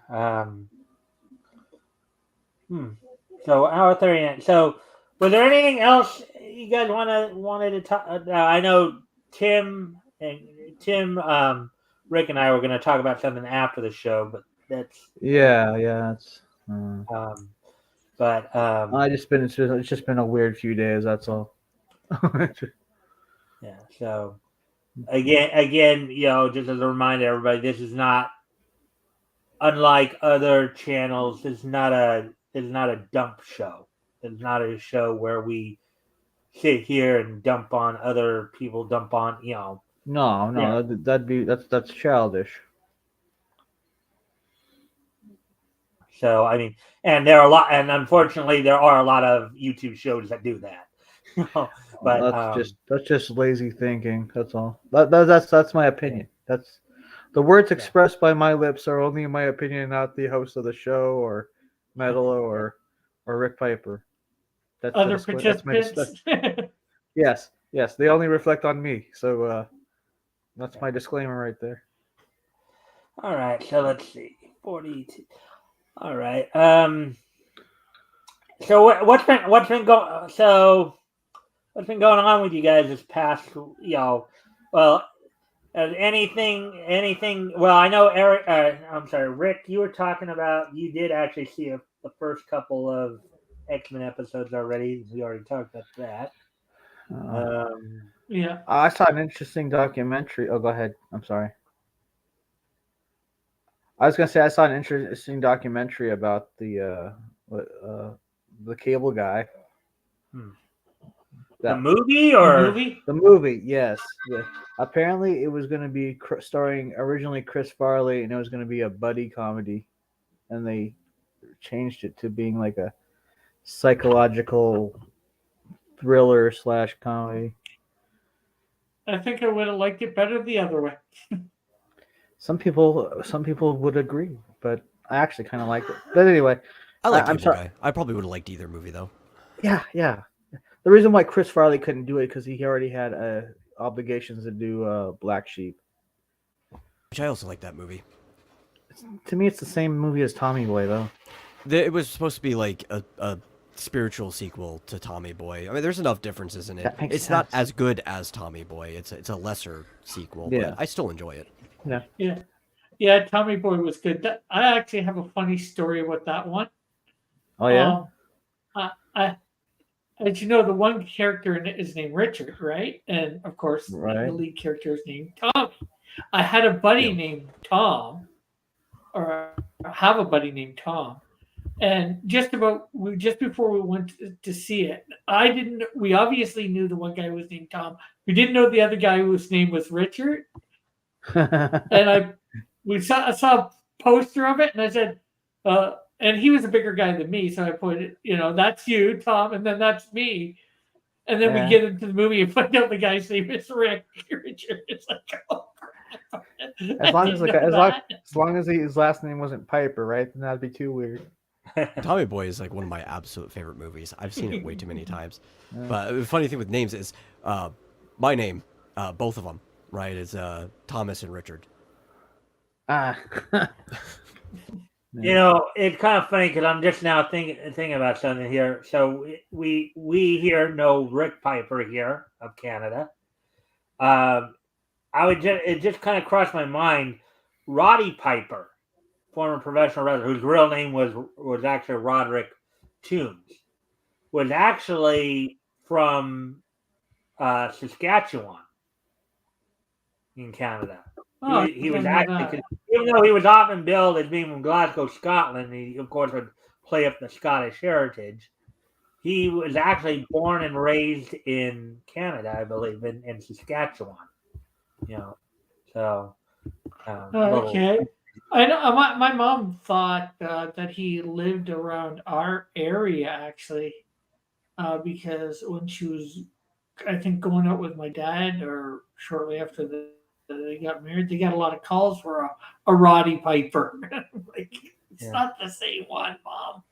So hour 39. So, was there anything else you guys wanted to talk? I know Tim, Rick, and I were going to talk about something after the show, but that's It's just been a weird few days. That's all. Yeah. So again, just as a reminder, everybody, this is not unlike other channels. This is not a dump show. It's not a show where we sit here and dump on other people. No, that's childish. So I mean, and there are a lot, and unfortunately, there are a lot of YouTube shows that do that. But That's just lazy thinking. That's all. That's my opinion. That's the words expressed by my lips are only my opinion, not the host of the show or Medalo or Rick Piper. Other That's my participants. yes, they only reflect on me. So that's my disclaimer right there. all right, so let's see, 42. All right. So what's been going on with you guys this past, well, anything? Well, I know Eric. I'm sorry, Rick. You were talking about you did actually see the first couple of X-Men episodes already. We already talked about that. Yeah. I saw an interesting documentary. Oh, go ahead. I'm sorry. I was gonna say I saw an interesting documentary about the cable guy. The movie or the movie? Yes. Apparently, it was going to be starring originally Chris Farley, and it was going to be a buddy comedy, and they changed it to being like a psychological thriller / comedy. I think I would have liked it better the other way. Some people would agree, but I actually kind of liked it. But anyway, I like Cable Guy. I probably would have liked either movie though. Yeah. The reason why Chris Farley couldn't do it because he already had obligations to do Black Sheep. Which I also like that movie. To me, it's the same movie as Tommy Boy, though. It was supposed to be like a spiritual sequel to Tommy Boy. I mean, there's enough differences in it. It's sense. not as good as Tommy Boy. It's a lesser sequel, but I still enjoy it. Yeah. Tommy Boy was good. I actually have a funny story about that one. Oh yeah. As you know, the one character in it is named Richard, right? And of course, the lead character is named Tommy. I had a buddy named Tom, or have a buddy named Tom, and just before we went to see it, we obviously knew the one guy was named Tom. We didn't know the other guy whose name was Richard. And I saw a poster of it, and I said, and he was a bigger guy than me, so I put it, that's you, Tom, and then that's me. And then we get into the movie and find out the guy's name is Rick. Richard. It's like, oh crap. As long as his last name wasn't Piper, right? Then that'd be too weird. Tommy Boy is like one of my absolute favorite movies. I've seen it way too many times. But the funny thing with names is my name, both of them, right, is Thomas and Richard. It's kind of funny because I'm just now thinking about something here. So we here know Rick Piper here of Canada. It just kind of crossed my mind. Roddy Piper, former professional wrestler, whose real name was actually Roderick Toombs, was actually from Saskatchewan in Canada. He was actually, even though he was often billed as being from Glasgow, Scotland, he of course would play up the Scottish heritage. He was actually born and raised in Canada, I believe, in Saskatchewan. So. Okay. I know. My mom thought that he lived around our area actually, because when she was, I think, going out with my dad, or shortly after they got married, they got a lot of calls for a Roddy Piper. It's not the same one, Mom.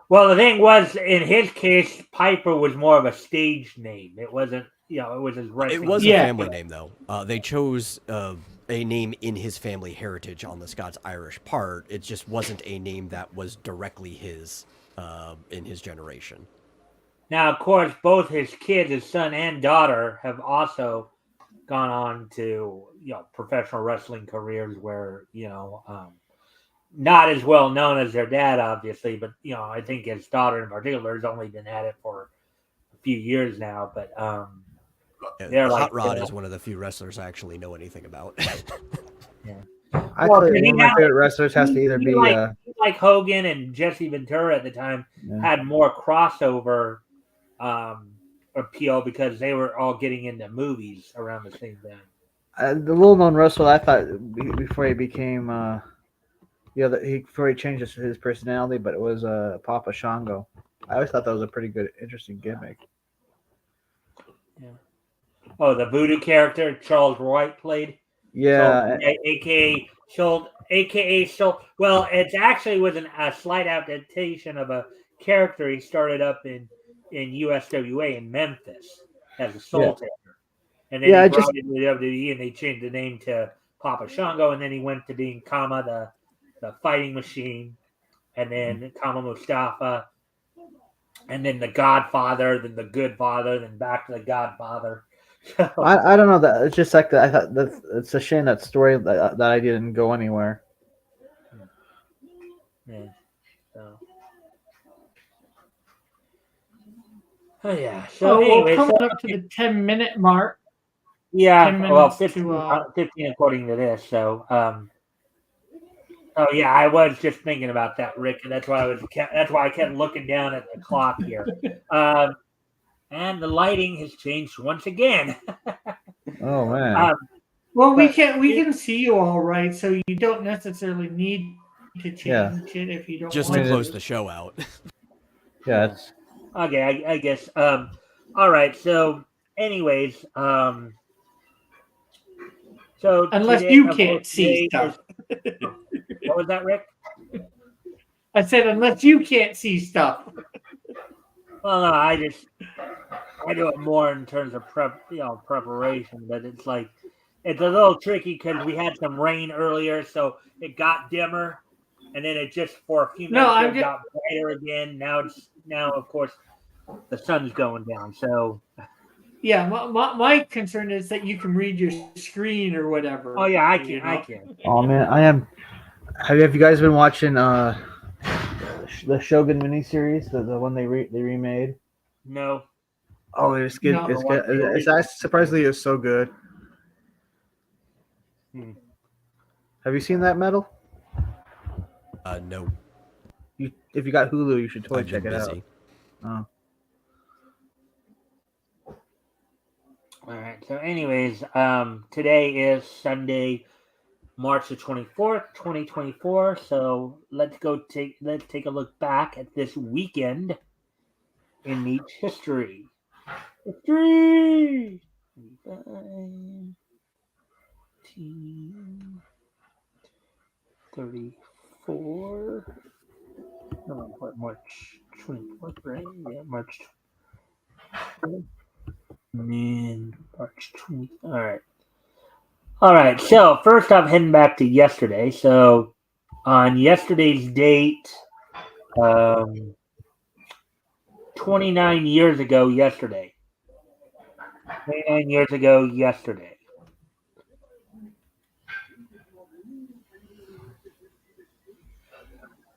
Well, the thing was, in his case, Piper was more of a stage name. It wasn't, it was his wrestling. It was a family name, though. They chose a name in his family heritage on the Scots-Irish part. It just wasn't a name that was directly his in his generation. Now, of course, both his kids, his son and daughter, have also gone on to professional wrestling careers where not as well known as their dad, obviously, but I think his daughter in particular has only been at it for a few years now. But Hot Rod is one of the few wrestlers I actually know anything about. One of my favorite wrestlers has to either be like Hogan and Jesse Ventura at the time had more crossover appeal because they were all getting into movies around the same time. The little known wrestler I thought before he became Yeah, before he changed his personality, but it was Papa Shango. I always thought that was a pretty good, interesting gimmick. Oh, the voodoo character Charles Wright played. Yeah, aka Schultz. Well, it actually was a slight adaptation of a character he started up in USWA in Memphis as a soul taker, and then Yeah, he I brought just- it to the WWE, and they changed the name to Papa Shango, and then he went to being Kama, the fighting machine, and then Kama Mustafa, and then the Godfather, then the Good Father, then back to the Godfather. So, I don't know that it's just like that. I thought that it's a shame that story that idea didn't go anywhere. yeah. So. Oh yeah. So Oh, well, anyway, coming up to the 10-minute mark. yeah, 10 well, minutes 15, to 15 according to this. So, oh yeah, I was just thinking about that, Rick, and that's why I kept looking down at the clock here. And the lighting has changed once again. Oh man. well, we But- can see you all right, so you don't necessarily need to change Yeah. it if you don't Just want to mean, close the show out. Yeah, it's Okay, I guess. All right. So, anyways, so unless today, you of can't course, see today is- stuff. what was that, Rick? I said unless you can't see stuff. Well, no, I do it more in terms of preparation, but it's like it's a little tricky because we had some rain earlier, so it got dimmer, and then it just for a few No, minutes I'm it got brighter again. Now of course the sun's going down, so Yeah, my concern is that you can read your screen or whatever. oh yeah, I you can, know? I can. oh man, I am. Have you guys been watching the Shogun miniseries, the one they remade? No, Oh, it's good. No. It's good. Surprisingly, it's so good. Hmm. Have you seen that, Metal? No, If you got Hulu, you should totally I've check been it busy. out. all right. So, anyways, today is Sunday, March the 24th, 2024. So let's take a look back at this weekend in Neat's history. History. 34. No, what, March 24th, right? Yeah, March. Man, March 20th. All right. All right. So first, I'm heading back to yesterday. So on yesterday's date, 29 years ago yesterday.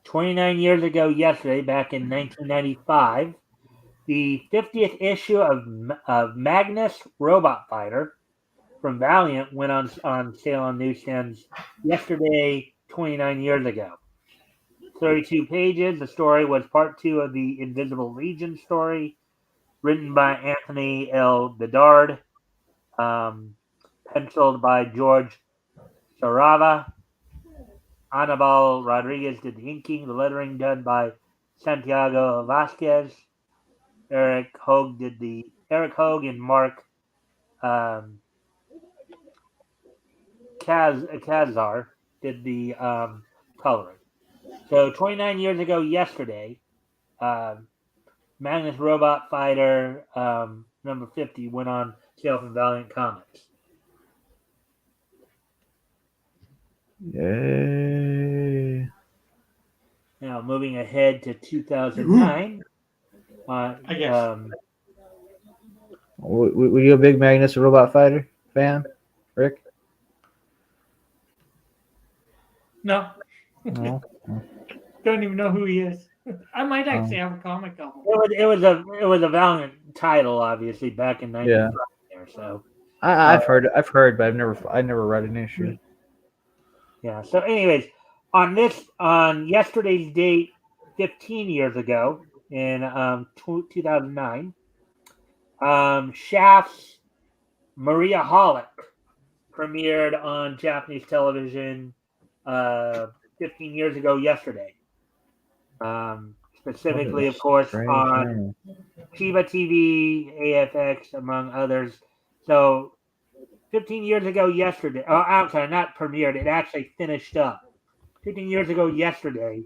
29 years ago yesterday. Back in 1995, the 50th issue of Magnus Robot Fighter from Valiant went on sale on newsstands yesterday, 29 years ago. 32 pages. The story was part 2 of the Invisible Legion story, written by Anthony L. Bedard, penciled by George Sarava. Anibal Rodriguez did the inking, the lettering done by Santiago Vasquez. Eric Hogue and Mark Kazar did the coloring. So 29 years ago yesterday, Magnus Robot Fighter number 50 went on sale from Valiant Comics. Yay! Now moving ahead to 2009. I guess. Were you a big Magnus Robot Fighter fan, Rick? No, No. don't even know who he is. I might actually have a comic of him. It was a Valiant title, obviously, back in '95. There, so I've heard, but I never read an issue. yeah. So, anyways, on yesterday's date, 15 years ago, in 2009, Shaft's Maria Holic premiered on Japanese television 15 years ago yesterday. Specifically, of course, Strange on channel. Chiba TV, AFX, among others. So 15 years ago yesterday, oh, I'm sorry, not premiered, it actually finished up. 15 years ago yesterday,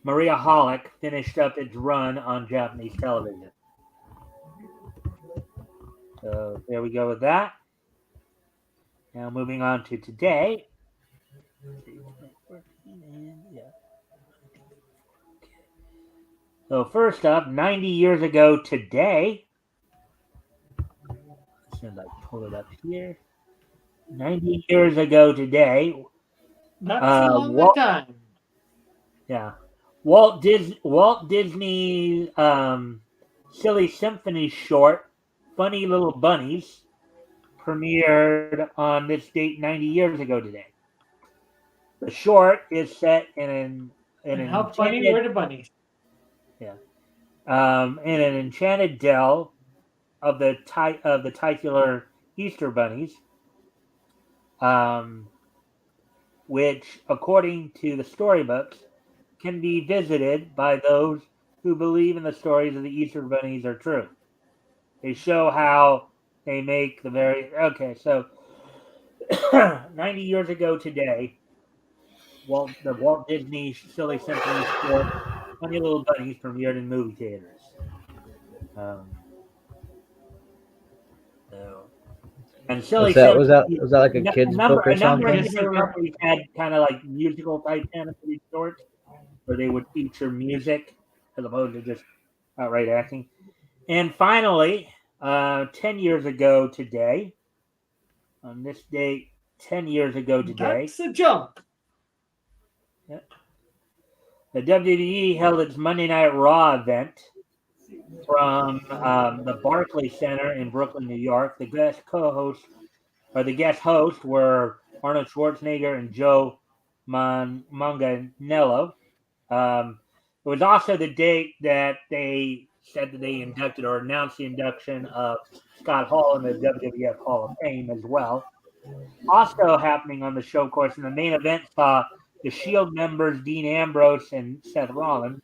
Maria Holic finished up its run on Japanese television. So there we go with that. Now moving on to today. So first up, 90 years ago today. Should I pull it up here? 90 years ago today. That's a long Walt, time. yeah, Walt Disney's Silly Symphony short, Funny Little Bunnies, premiered on this date 90 years ago today. The short is set in an And how funny were the bunnies? in an enchanted dell of the titular Easter bunnies, which, according to the storybooks, can be visited by those who believe in the stories of the Easter bunnies are true. They show how they make the very so 90 years ago today, the Walt Disney Silly Symphony short Funny Little Bunnies premiered in movie theaters. And Silly Was that like a kid's book or a number of something? different companies had kind of like musical type animated shorts where they would feature music as opposed to just outright acting. And finally, 10 years ago today, on this date, 10 years ago today, That's a jump. the WWE held its Monday Night Raw event from the Barclays Center in Brooklyn, New York. The guest hosts were Arnold Schwarzenegger and Joe Manganiello. It was also the date that they said that they inducted or announced the induction of Scott Hall in the WWF Hall of Fame as well. Also happening on the show, of course, in the main event saw the Shield members Dean Ambrose and Seth Rollins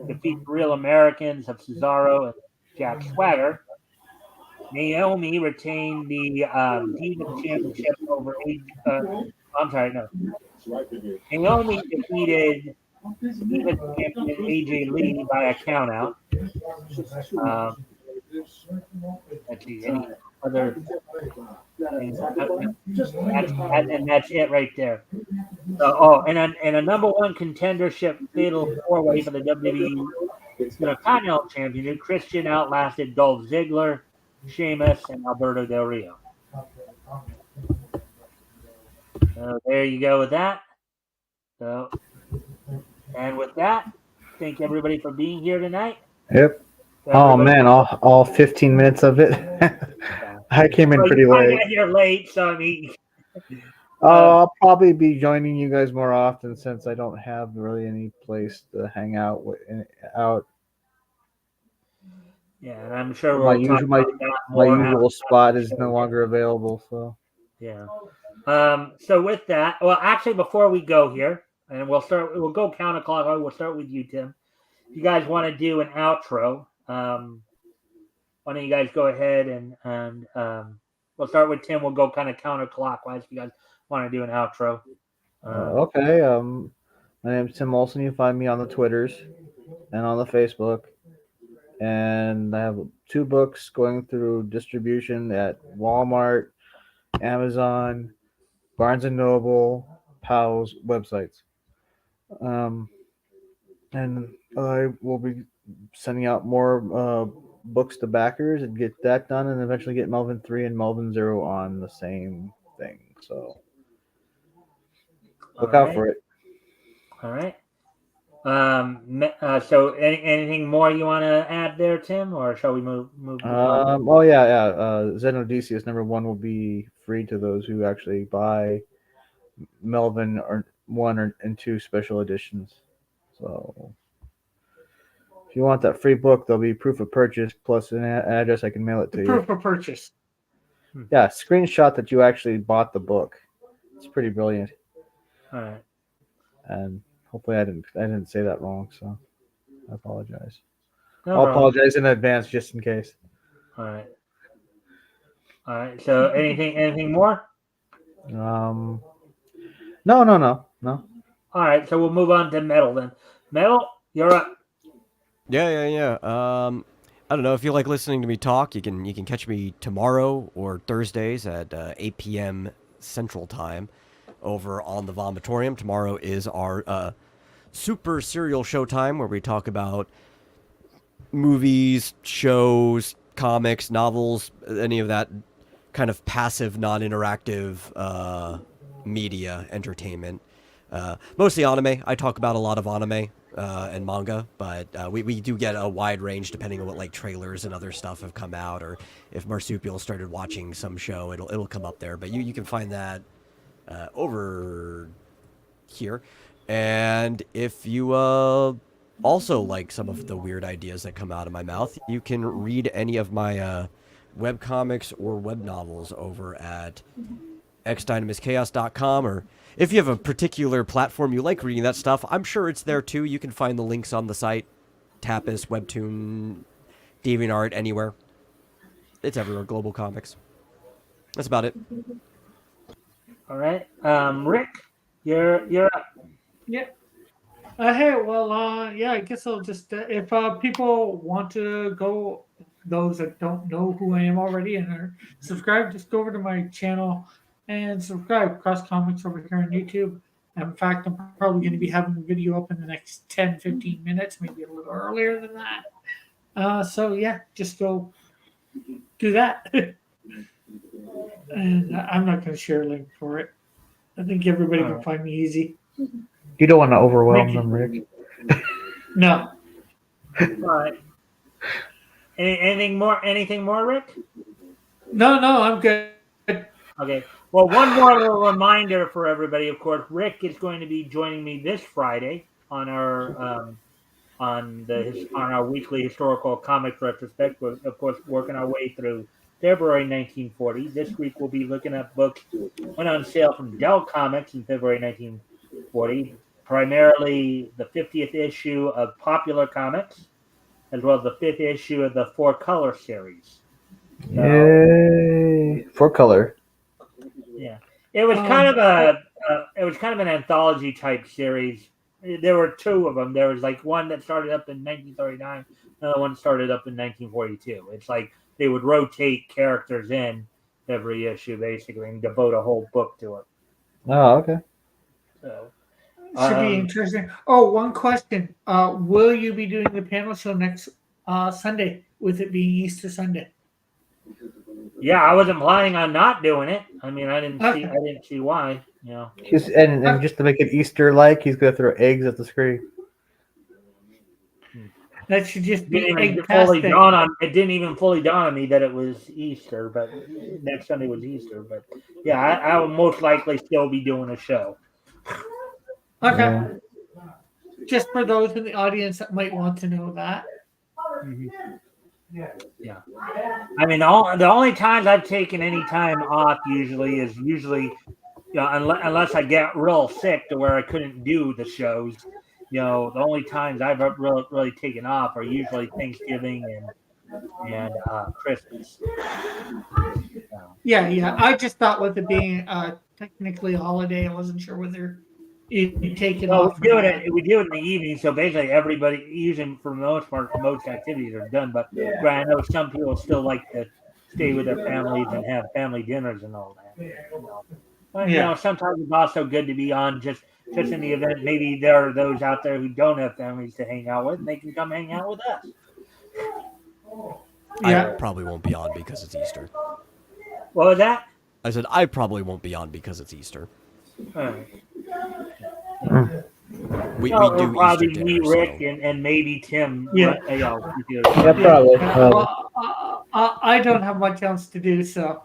defeat the Real Americans of Cesaro and Jack Swagger. Naomi retained the Diva Championship over Naomi defeated Diva champion AJ Lee by a countout. Let's see, any other things? And that's it right there. And a number one contendership fatal four-way for the WWE Intercontinental Championship, Christian outlasted Dolph Ziggler, Sheamus, and Alberto Del Rio. So there you go with that. So, and with that, thank everybody for being here tonight. Yep. Oh man, all 15 minutes of it. I came in pretty late. I got here late, so I mean. I'll probably be joining you guys more often since I don't have really any place to hang out out. Yeah, and I'm sure my usual spot is no longer available. So yeah. So with that, well, actually, before we go here, and we'll go counterclockwise. We'll start with you, Tim. If you guys want to do an outro, why don't you guys go ahead and we'll start with Tim. We'll go kind of counterclockwise. If you guys want to do an outro. Okay. My name's Tim Olson. You find me on the Twitters and on the Facebook. And I have 2 books going through distribution at Walmart, Amazon, Barnes & Noble, Powell's websites. And I will be sending out more books to backers and get that done and eventually get Melvin 3 and Melvin 0 on the same thing. So look out for it. All right. So anything more you want to add there, Tim, or shall we move? Zen Odysseus #1 will be free to those who actually buy Melvin 1 and 2 special editions. So if you want that free book, there'll be proof of purchase plus an address I can mail it to you. Proof of purchase. Yeah, screenshot that you actually bought the book. It's pretty brilliant. All right. And hopefully I didn't say that wrong. So I apologize. No I'll problem. apologize in advance just in case. All right. All right. So anything more? No. All right. So we'll move on to metal then. Metal, you're up. Yeah. I don't know if you like listening to me talk. You can catch me tomorrow or Thursdays at 8 p.m. Central Time over on the Vomitorium. Tomorrow is our super serial show time where we talk about movies, shows, comics, novels, any of that kind of passive, non-interactive media entertainment. Mostly anime. I talk about a lot of anime and manga, but we do get a wide range depending on what like trailers and other stuff have come out, or if Marsupial started watching some show, it'll come up there. But you can find that over here. And if you also like some of the weird ideas that come out of my mouth, you can read any of my web comics or web novels over at xdynamuschaos.com, or if you have a particular platform you like reading that stuff, I'm sure it's there too. You can find the links on the site. Tapas, Webtoon, DeviantArt, anywhere. It's everywhere. Global Comics. That's about it. All right. Rick, you're up. Yeah. Hey, well, yeah, I guess I'll just if people want to go, those that don't know who I am already and are subscribed, just go over to my channel and subscribe. Cross Comics over here on YouTube. In fact, I'm probably going to be having a video up in the next 10, 15 minutes, maybe a little earlier than that. So yeah, just go do that. And I'm not going to share a link for it. I think everybody can find me easy. You don't want to overwhelm Thank you. them, Rick. All No. right. Anything more, Rick? No, I'm good. Okay. Well, one more little reminder for everybody. Of course, Rick is going to be joining me this Friday on our on our weekly historical comic retrospect. We're, of course, working our way through February 1940. This week we'll be looking at books went on sale from Dell Comics in February 1940, primarily the 50th issue of Popular Comics, as well as the 5th issue of the Four Color series. Yay! For color. Yeah, it was kind of an anthology type series. There were two of them. There was like one that started up in 1939, another one started up in 1942. It's like they would rotate characters in every issue basically and devote a whole book to it. Oh, okay. So Should be interesting. Oh, one question. Will you be doing the panel show next Sunday, with it being Easter Sunday? yeah, I wasn't planning on not doing it. I mean, I didn't Okay. see why. You know, And just to make it Easter-like, he's gonna throw eggs at the screen. That should just be it didn't even fully dawn on me that it was Easter, but next Sunday was Easter. But yeah, I will most likely still be doing a show. Okay. Yeah. Just for those in the audience that might want to know that. Mm-hmm. Yeah. I mean, the only times I've taken any time off usually is unless I get real sick to where I couldn't do the shows. The only times I've really taken off are usually Thanksgiving and Christmas. Yeah. I just thought with it being technically a holiday, I wasn't sure whether you'd take it off. We do it in the evening, so basically everybody, usually for the most part, most activities are done. But I know some people still like to stay with their families and have family dinners and all that. But, sometimes it's also good to be on just in the event maybe there are those out there who don't have families to hang out with, and they can come hang out with us. I probably won't be on because it's Easter. What was that? I said I probably won't be on because it's Easter. We do probably Easter me, dinner, Rick, so. and maybe Tim. Yeah. Probably. Well, I don't have much else to do, so.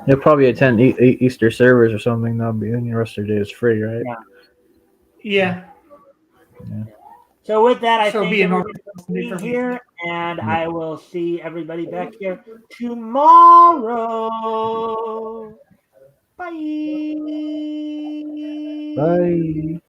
You'll probably attend Easter service or something. That'll be, and the rest of the day is free, right? Yeah. So with that, I So think be an everybody's opportunity for me. here, and I will see everybody back here tomorrow. Bye. Bye.